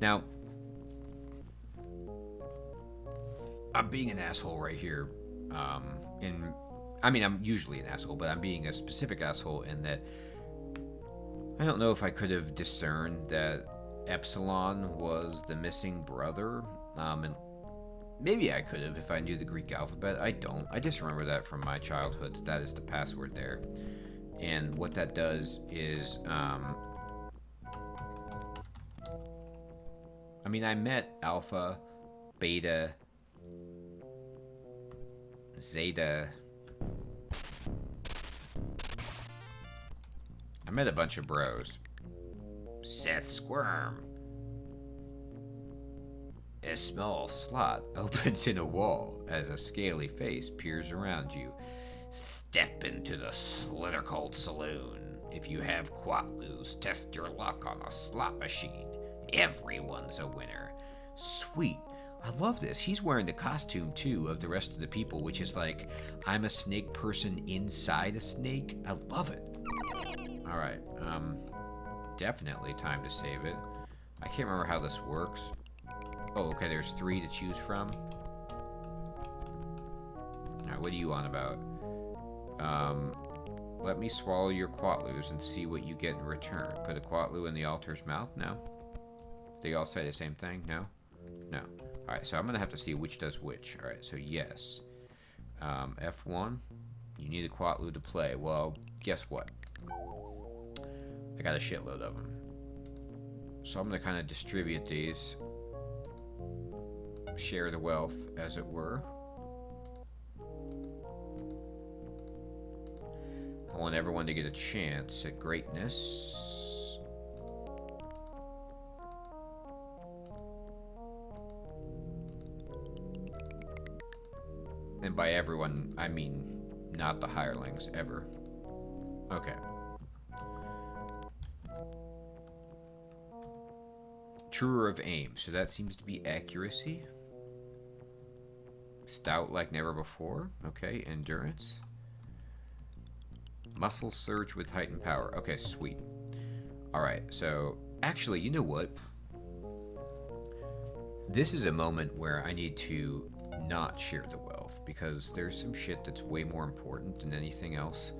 Now, I'm being an asshole right here. I mean, I'm usually an asshole, but I'm being a specific asshole in that I don't know if I could have discerned that Epsilon was the missing brother. And maybe I could have if I knew the Greek alphabet. I don't. I just remember that from my childhood. That is the password there. And what that does is, I mean, I met Alpha, Beta, Zeta. I met a bunch of bros. Seth Squirm. A small slot opens in a wall as a scaly face peers around you. Step into the Slithercold Saloon. If you have Quatloos, test your luck on a slot machine. Everyone's a winner. Sweet. I love this. He's wearing the costume, too, of the rest of the people, which is like, I'm a snake person inside a snake. I love it. Alright, definitely time to save it. I can't remember how this works. Oh, okay, there's 3 to choose from. Alright, what do you want about? Let me swallow your Quatloos and see what you get in return. Put a Quatloo in the altar's mouth? No? They all say the same thing? No? No. Alright, so I'm gonna have to see which does which. Alright, so yes. F1. You need a Quatloo to play. Well, guess what? I got a shitload of them. So I'm gonna kind of distribute these. Share the wealth, as it were. I want everyone to get a chance at greatness. And by everyone, I mean not the hirelings, ever. Okay. Truer of aim, so that seems to be accuracy. Stout like never before. Okay, endurance. Muscle surge with heightened power. Okay, sweet. Alright, so actually, you know what? This is a moment where I need to not share the wealth because there's some shit that's way more important than anything else.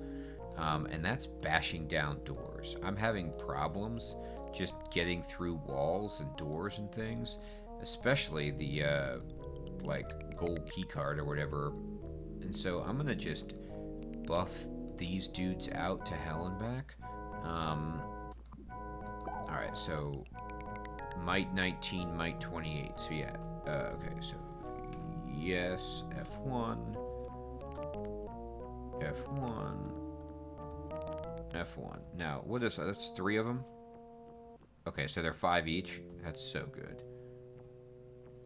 And that's bashing down doors. I'm having problems just getting through walls and doors and things, especially the like gold key card or whatever. And so I'm gonna just buff these dudes out to hell and back. Alright, so might 19, might 28. So yeah, okay, so yes, F1, F1, F1. Now, what is that? That's 3 of them? Okay, so they're 5 each. That's so good.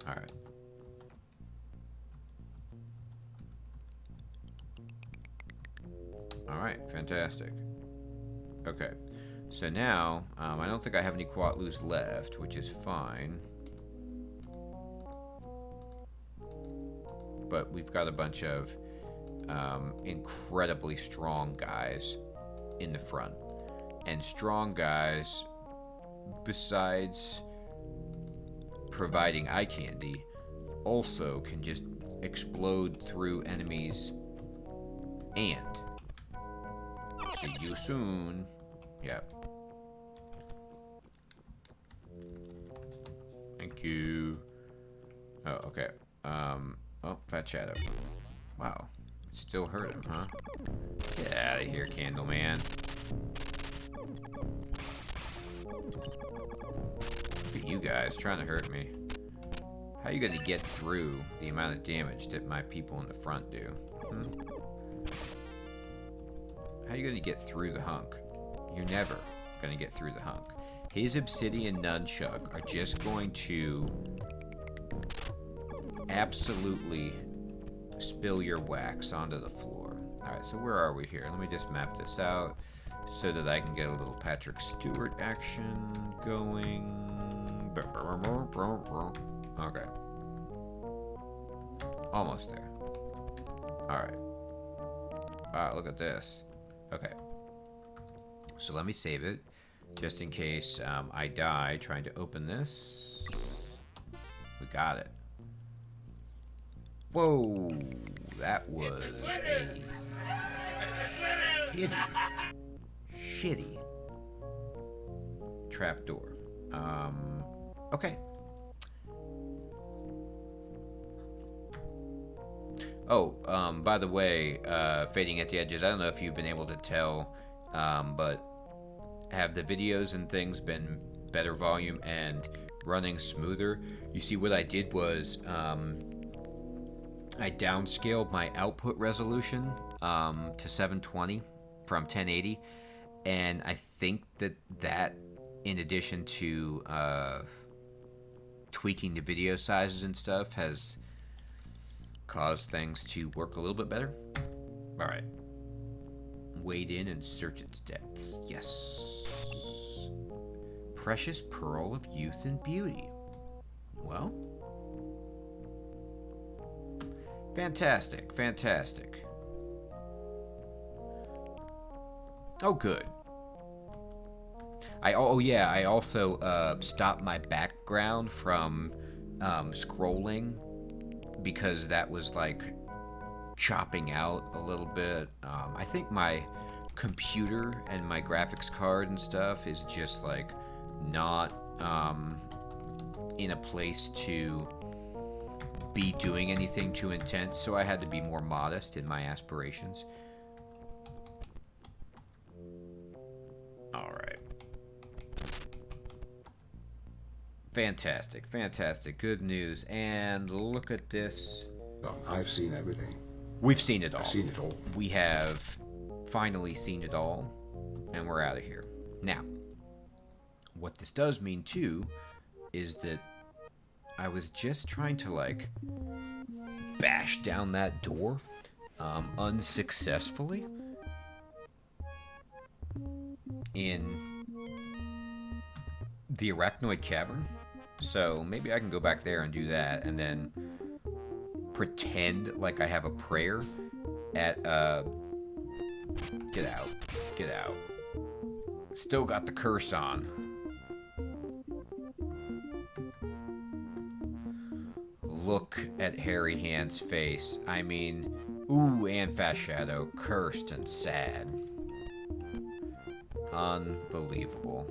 Alright. Alright, fantastic. Okay. So now, I don't think I have any Quatloos left, which is fine. But we've got a bunch of incredibly strong guys in the front. And strong guys, besides providing eye candy, also can just explode through enemies. And see you soon. Yep. Thank you. Oh, okay. Oh, Fat Shadow. Wow. Still hurt him, huh? Get out of here, Candleman. Look at you guys trying to hurt me. How are you gonna get through the amount of damage that my people in the front do? How are you gonna get through the hunk? You're never gonna get through the hunk. His obsidian nunchuck are just going to absolutely spill your wax onto the floor. Alright, so where are we here? Let me just map this out so that I can get a little Patrick Stewart action going. Okay. Almost there. Alright. Wow, look at this. Okay. So let me save it, just in case I die trying to open this. We got it. Whoa, that was a shitty trapdoor. Okay. Oh, by the way, fading at the edges, I don't know if you've been able to tell, but have the videos and things been better volume and running smoother? You see, what I did was I downscaled my output resolution to 720 from 1080, and I think that in addition to tweaking the video sizes and stuff has caused things to work a little bit better. Alright. Wade in and search its depths. Yes. Precious pearl of youth and beauty. Well, fantastic, fantastic. Oh, good. I also stopped my background from scrolling because that was like chopping out a little bit. I think my computer and my graphics card and stuff is just like not in a place to be doing anything too intense, so I had to be more modest in my aspirations. Alright. Fantastic, fantastic, good news. And look at this. I've seen everything. We've seen it all. I've seen it all. We have finally seen it all, and we're out of here. Now, what this does mean too is that I was just trying to like bash down that door unsuccessfully in the Arachnoid Cavern. So maybe I can go back there and do that and then pretend like I have a prayer at get out Still got the curse on. Look at Hairy Hand's face. I mean, ooh, and Fast Shadow, cursed and sad. Unbelievable.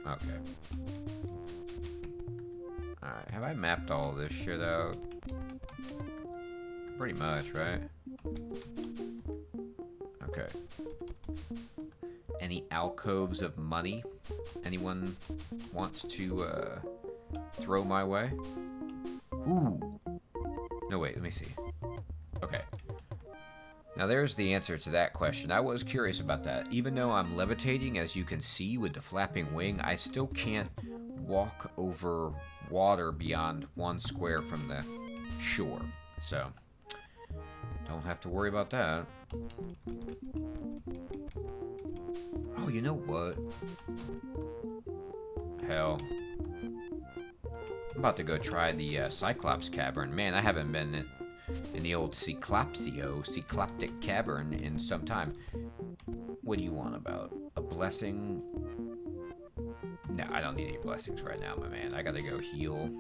Okay. Alright, have I mapped all this shit out? Pretty much, right? Okay. Any alcoves of money anyone wants to throw my way? Ooh. No, wait, let me see. Okay. Now there's the answer to that question. I was curious about that. Even though I'm levitating, as you can see with the flapping wing, I still can't walk over water beyond 1 square from the shore. So, don't have to worry about that. Oh, you know what? Hell. I'm about to go try the Cyclops Cavern. Man, I haven't been in the old Cycloptic Cavern in some time. What do you want about? A blessing? No, I don't need any blessings right now, my man. I gotta go heal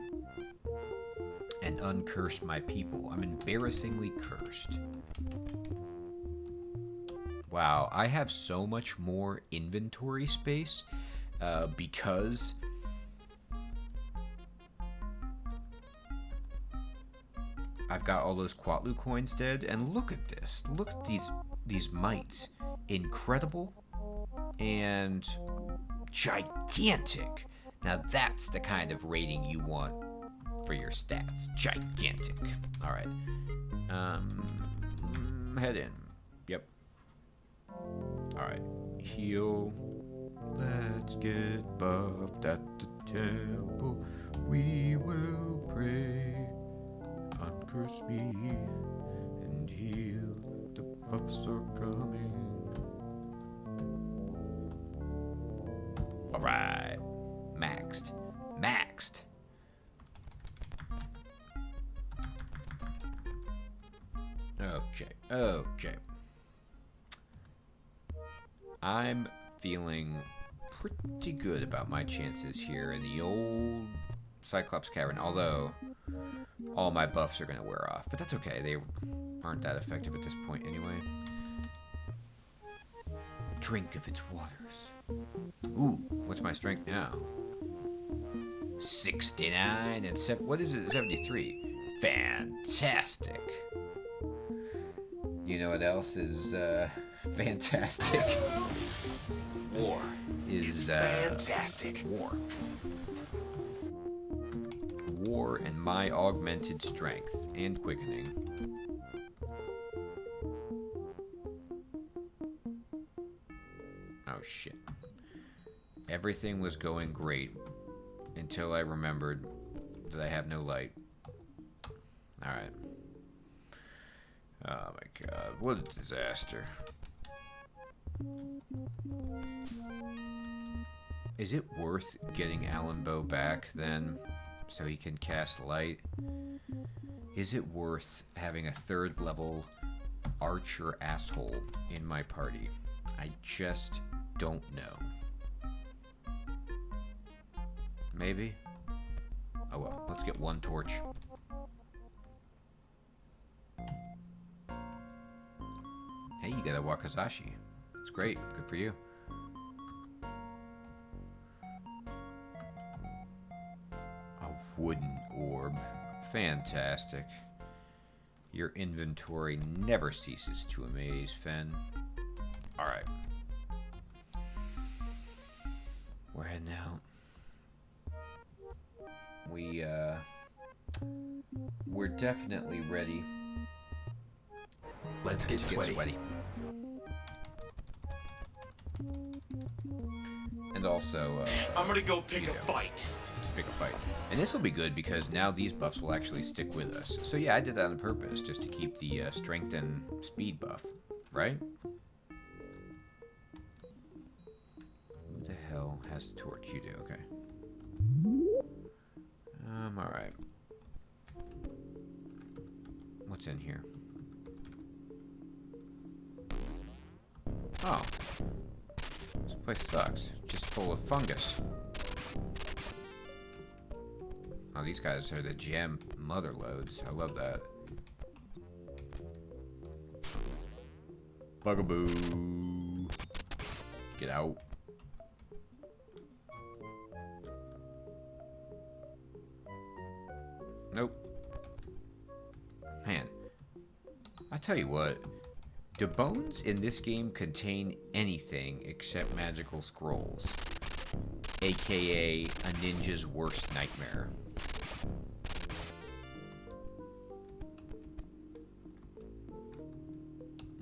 and uncurse my people. I'm embarrassingly cursed. Wow, I have so much more inventory space because I've got all those Quatlu coins dead, and look at this. Look at these mites. Incredible and gigantic. Now that's the kind of rating you want for your stats. Gigantic. All right. Head in. Yep. All right. Heal. Let's get buffed at the temple. We will pray. Uncurse me and heal. The buffs are coming. All right. Maxed. Maxed. Okay. Okay. I'm feeling pretty good about my chances here in the old Cyclops Cavern, although all my buffs are going to wear off. But that's okay. They aren't that effective at this point anyway. Drink of its waters. Ooh, what's my strength now? 69 and what is it? 73. Fantastic. You know what else is fantastic? War is fantastic. War. War and my augmented strength and quickening. Oh shit. Everything was going great until I remembered that I have no light. Alright. Oh my god, what a disaster. Is it worth getting Alan Bow back then so he can cast light? Is it worth having a 3rd level archer asshole in my party? I just don't know. Maybe? Oh well, let's get 1 torch. Hey, you got a Wakazashi. It's great. Good for you. A wooden orb. Fantastic. Your inventory never ceases to amaze, Fen. Alright. We're heading out. We're definitely ready. Let's get sweaty. And also, I'm gonna go pick a fight. Pick a fight. And this will be good because now these buffs will actually stick with us. So yeah, I did that on purpose just to keep the strength and speed buff, right? Who the hell has the torch? You do, okay. Alright. What's in here? Oh. place sucks. Just full of fungus. Oh, these guys are the gem mother loads. I love that. Bugaboo. Get out. Nope. Man. I tell you what. Do bones in this game contain anything except magical scrolls? AKA a ninja's worst nightmare.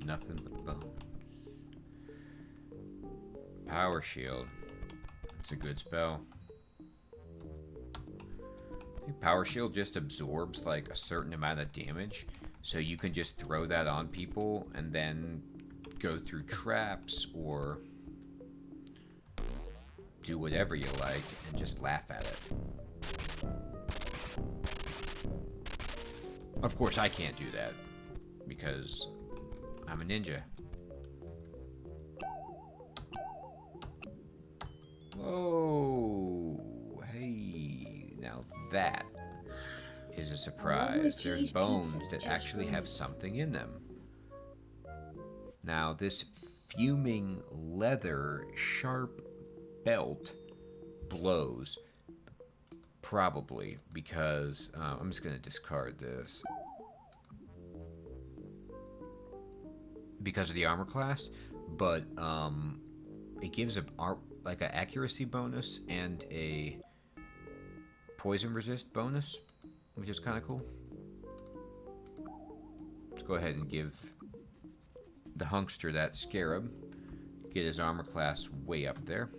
Nothing but bones. Power shield. That's a good spell. I think power shield just absorbs like a certain amount of damage, so you can just throw that on people and then go through traps or do whatever you like and just laugh at it. Of course, I can't do that because I'm a ninja. Whoa, hey, now that is a surprise. There's bones that actually have something in them. Now, this fuming leather sharp belt blows. Probably because I'm just going to discard this. Because of the armor class, but it gives like an accuracy bonus and a poison resist bonus, which is kind of cool. Let's go ahead and give the hunkster that scarab, get his armor class way up there,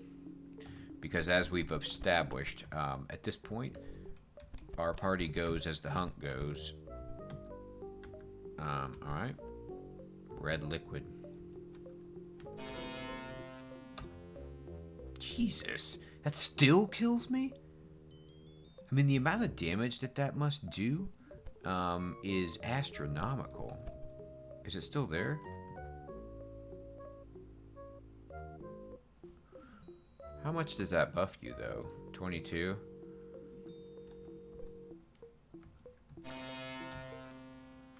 because as we've established, at this point, our party goes as the hunk goes. All right. Red liquid. Jesus, that still kills me? I mean, the amount of damage that must do is astronomical. Is it still there? How much does that buff you, though? 22?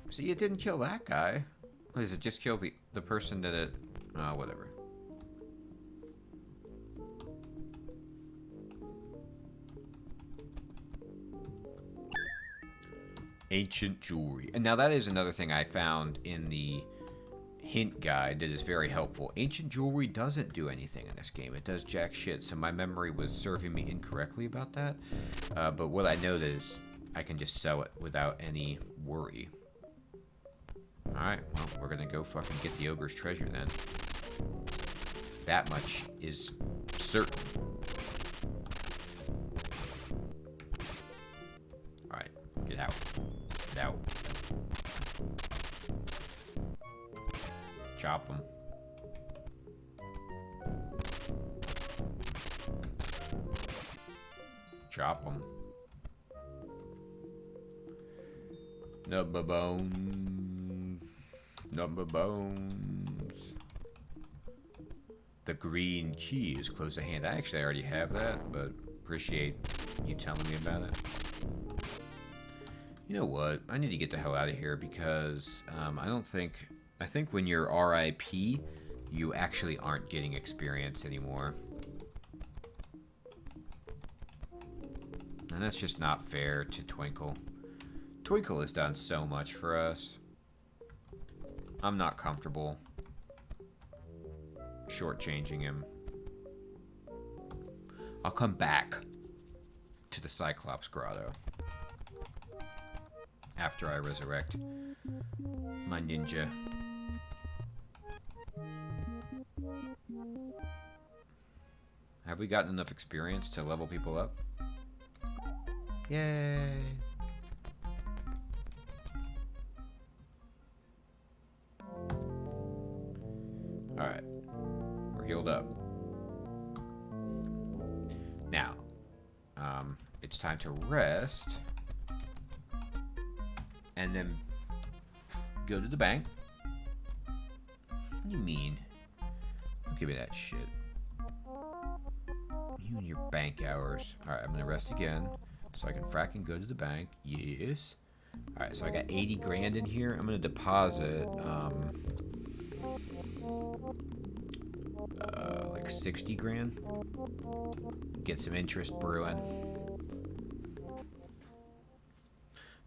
See, it didn't kill that guy. Or does it just kill the person that it... whatever. Ancient jewelry. And now that is another thing I found in the hint guide that is very helpful. Ancient jewelry doesn't do anything in this game. It does jack shit, so my memory was serving me incorrectly about that. But what I know is I can just sell it without any worry. Alright, well, we're gonna go fucking get the ogre's treasure then. That much is certain. Alright, get out. Get out. Chop them. Chop them. Number bones. Number bones. The green key is close at hand. I actually already have that, but appreciate you telling me about it. You know what? I need to get the hell out of here because I think when you're RIP, you actually aren't getting experience anymore. And that's just not fair to Twinkle. Twinkle has done so much for us. I'm not comfortable shortchanging him. I'll come back to the Cyclops Grotto after I resurrect my ninja. Have we gotten enough experience to level people up? Yay! Alright. We're healed up. Now, it's time to rest. And then go to the bank. What do you mean? Don't give me that shit. You and your bank hours. Alright, I'm gonna rest again. So I can fracking go to the bank. Yes. Alright, so I got 80 grand in here. I'm gonna deposit like 60 grand. Get some interest brewing.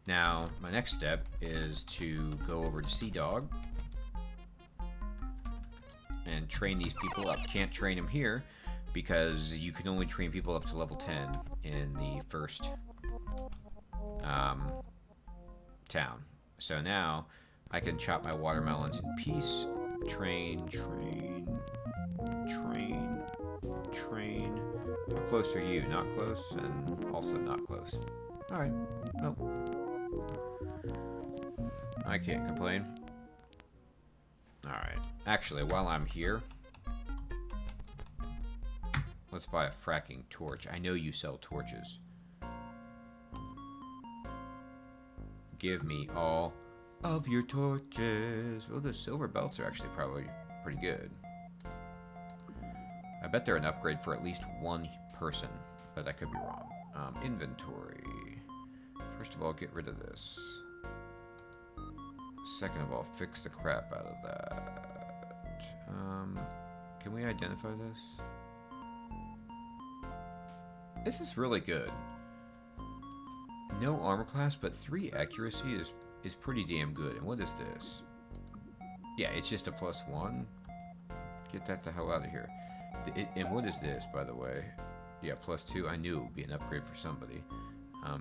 Now, my next step is to go over to Sea Dog and train these people up. Can't train them here because you can only train people up to level 10 in the first town. So now I can chop my watermelons in peace. Train. How close are you? Not close, and also not close. Alright, well, I can't complain. Alright, actually, while I'm here, let's buy a fracking torch. I know you sell torches. Give me all of your torches. Well, the silver belts are actually probably pretty good. I bet they're an upgrade for at least one person, but I could be wrong. Inventory. First of all, get rid of this. Second of all, fix the crap out of that. Can we identify this? This is really good. No armor class, but 3 accuracy is pretty damn good. And what is this? Yeah, it's just a +1. Get that the hell out of here. And what is this, by the way? Yeah, +2. I knew it would be an upgrade for somebody.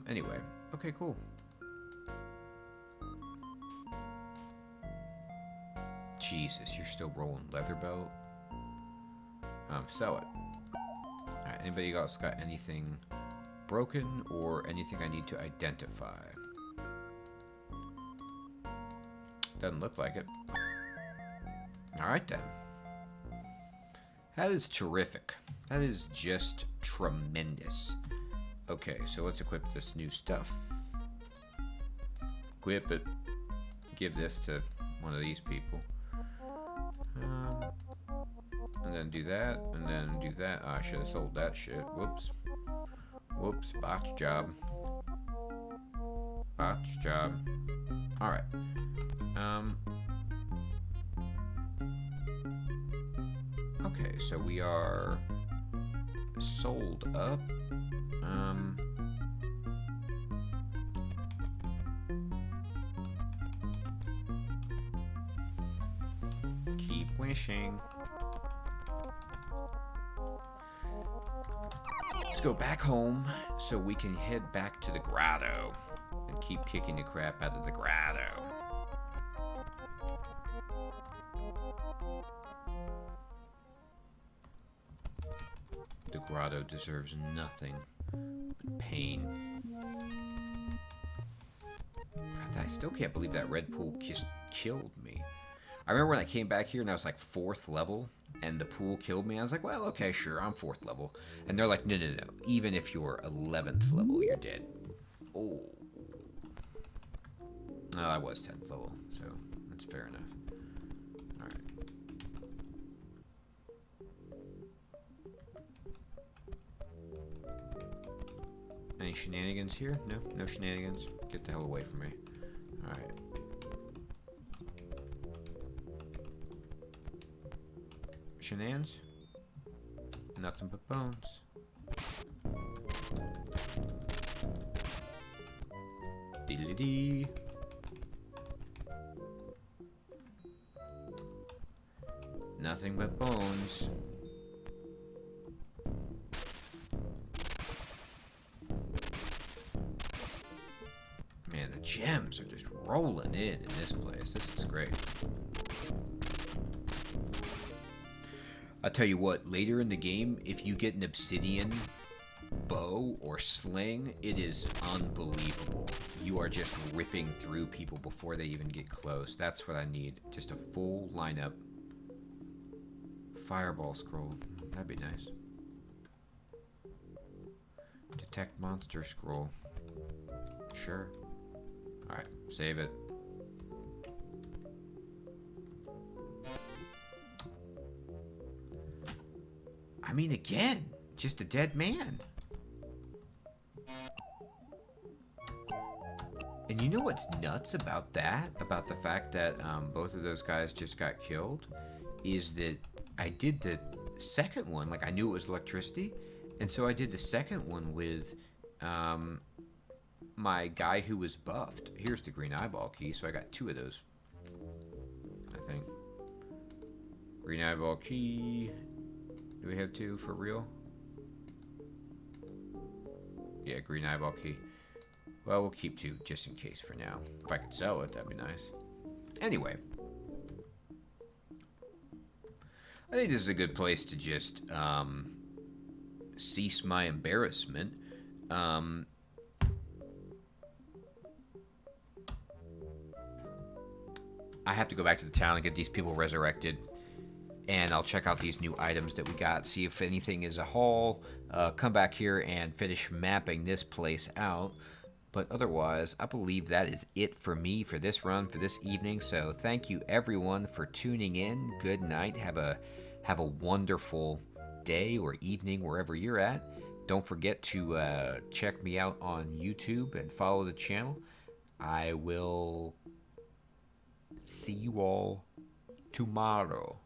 Anyway, okay, cool. Jesus, you're still rolling leather belt? Sell it. Alright, anybody else got anything broken or anything I need to identify? Doesn't look like it. Alright then. That is terrific. That is just tremendous. Okay, so let's equip this new stuff. Equip it. Give this to one of these people. And then do that, and then do that. Oh, I should have sold that shit. Whoops. Whoops, botch job. Botch job. Alright. Okay, so we are sold up. Keep wishing. Let's go back home so we can head back to the grotto and keep kicking the crap out of the grotto. The grotto deserves nothing but pain. God, I still can't believe that red pool just killed me. I remember when I came back here and I was like 4th level and the pool killed me. I was like, well, okay, sure, I'm 4th level. And they're like, no. Even if you're 11th level, you're dead. Oh. No, I was 10th level, so that's fair enough. Alright. Any shenanigans here? No? No shenanigans? Get the hell away from me. Alright. Shenanigans? Nothing but bones. Dee-dee-dee. Nothing but bones. Man, the gems are just rolling in this place. This is great. I'll tell you what, later in the game, if you get an obsidian bow or sling, it is unbelievable. You are just ripping through people before they even get close. That's what I need. Just a full lineup. Fireball scroll. That'd be nice. Detect monster scroll. Sure. Alright, save it. I mean, again, just a dead man. And you know what's nuts about that? About the fact that both of those guys just got killed? Is that I did the second one, like I knew it was electricity, and so I did the second one with my guy who was buffed. Here's the green eyeball key, so I got 2 of those, I think. Green eyeball key. Do we have 2 for real? Yeah, green eyeball key. Well, we'll keep 2 just in case for now. If I could sell it, that'd be nice. Anyway. I think this is a good place to just cease my embarrassment. I have to go back to the town and get these people resurrected. And I'll check out these new items that we got, see if anything is a haul, come back here and finish mapping this place out. But otherwise, I believe that is it for me for this run, for this evening. So thank you everyone for tuning in. Good night. Have a wonderful day or evening wherever you're at. Don't forget to check me out on YouTube and follow the channel. I will see you all tomorrow.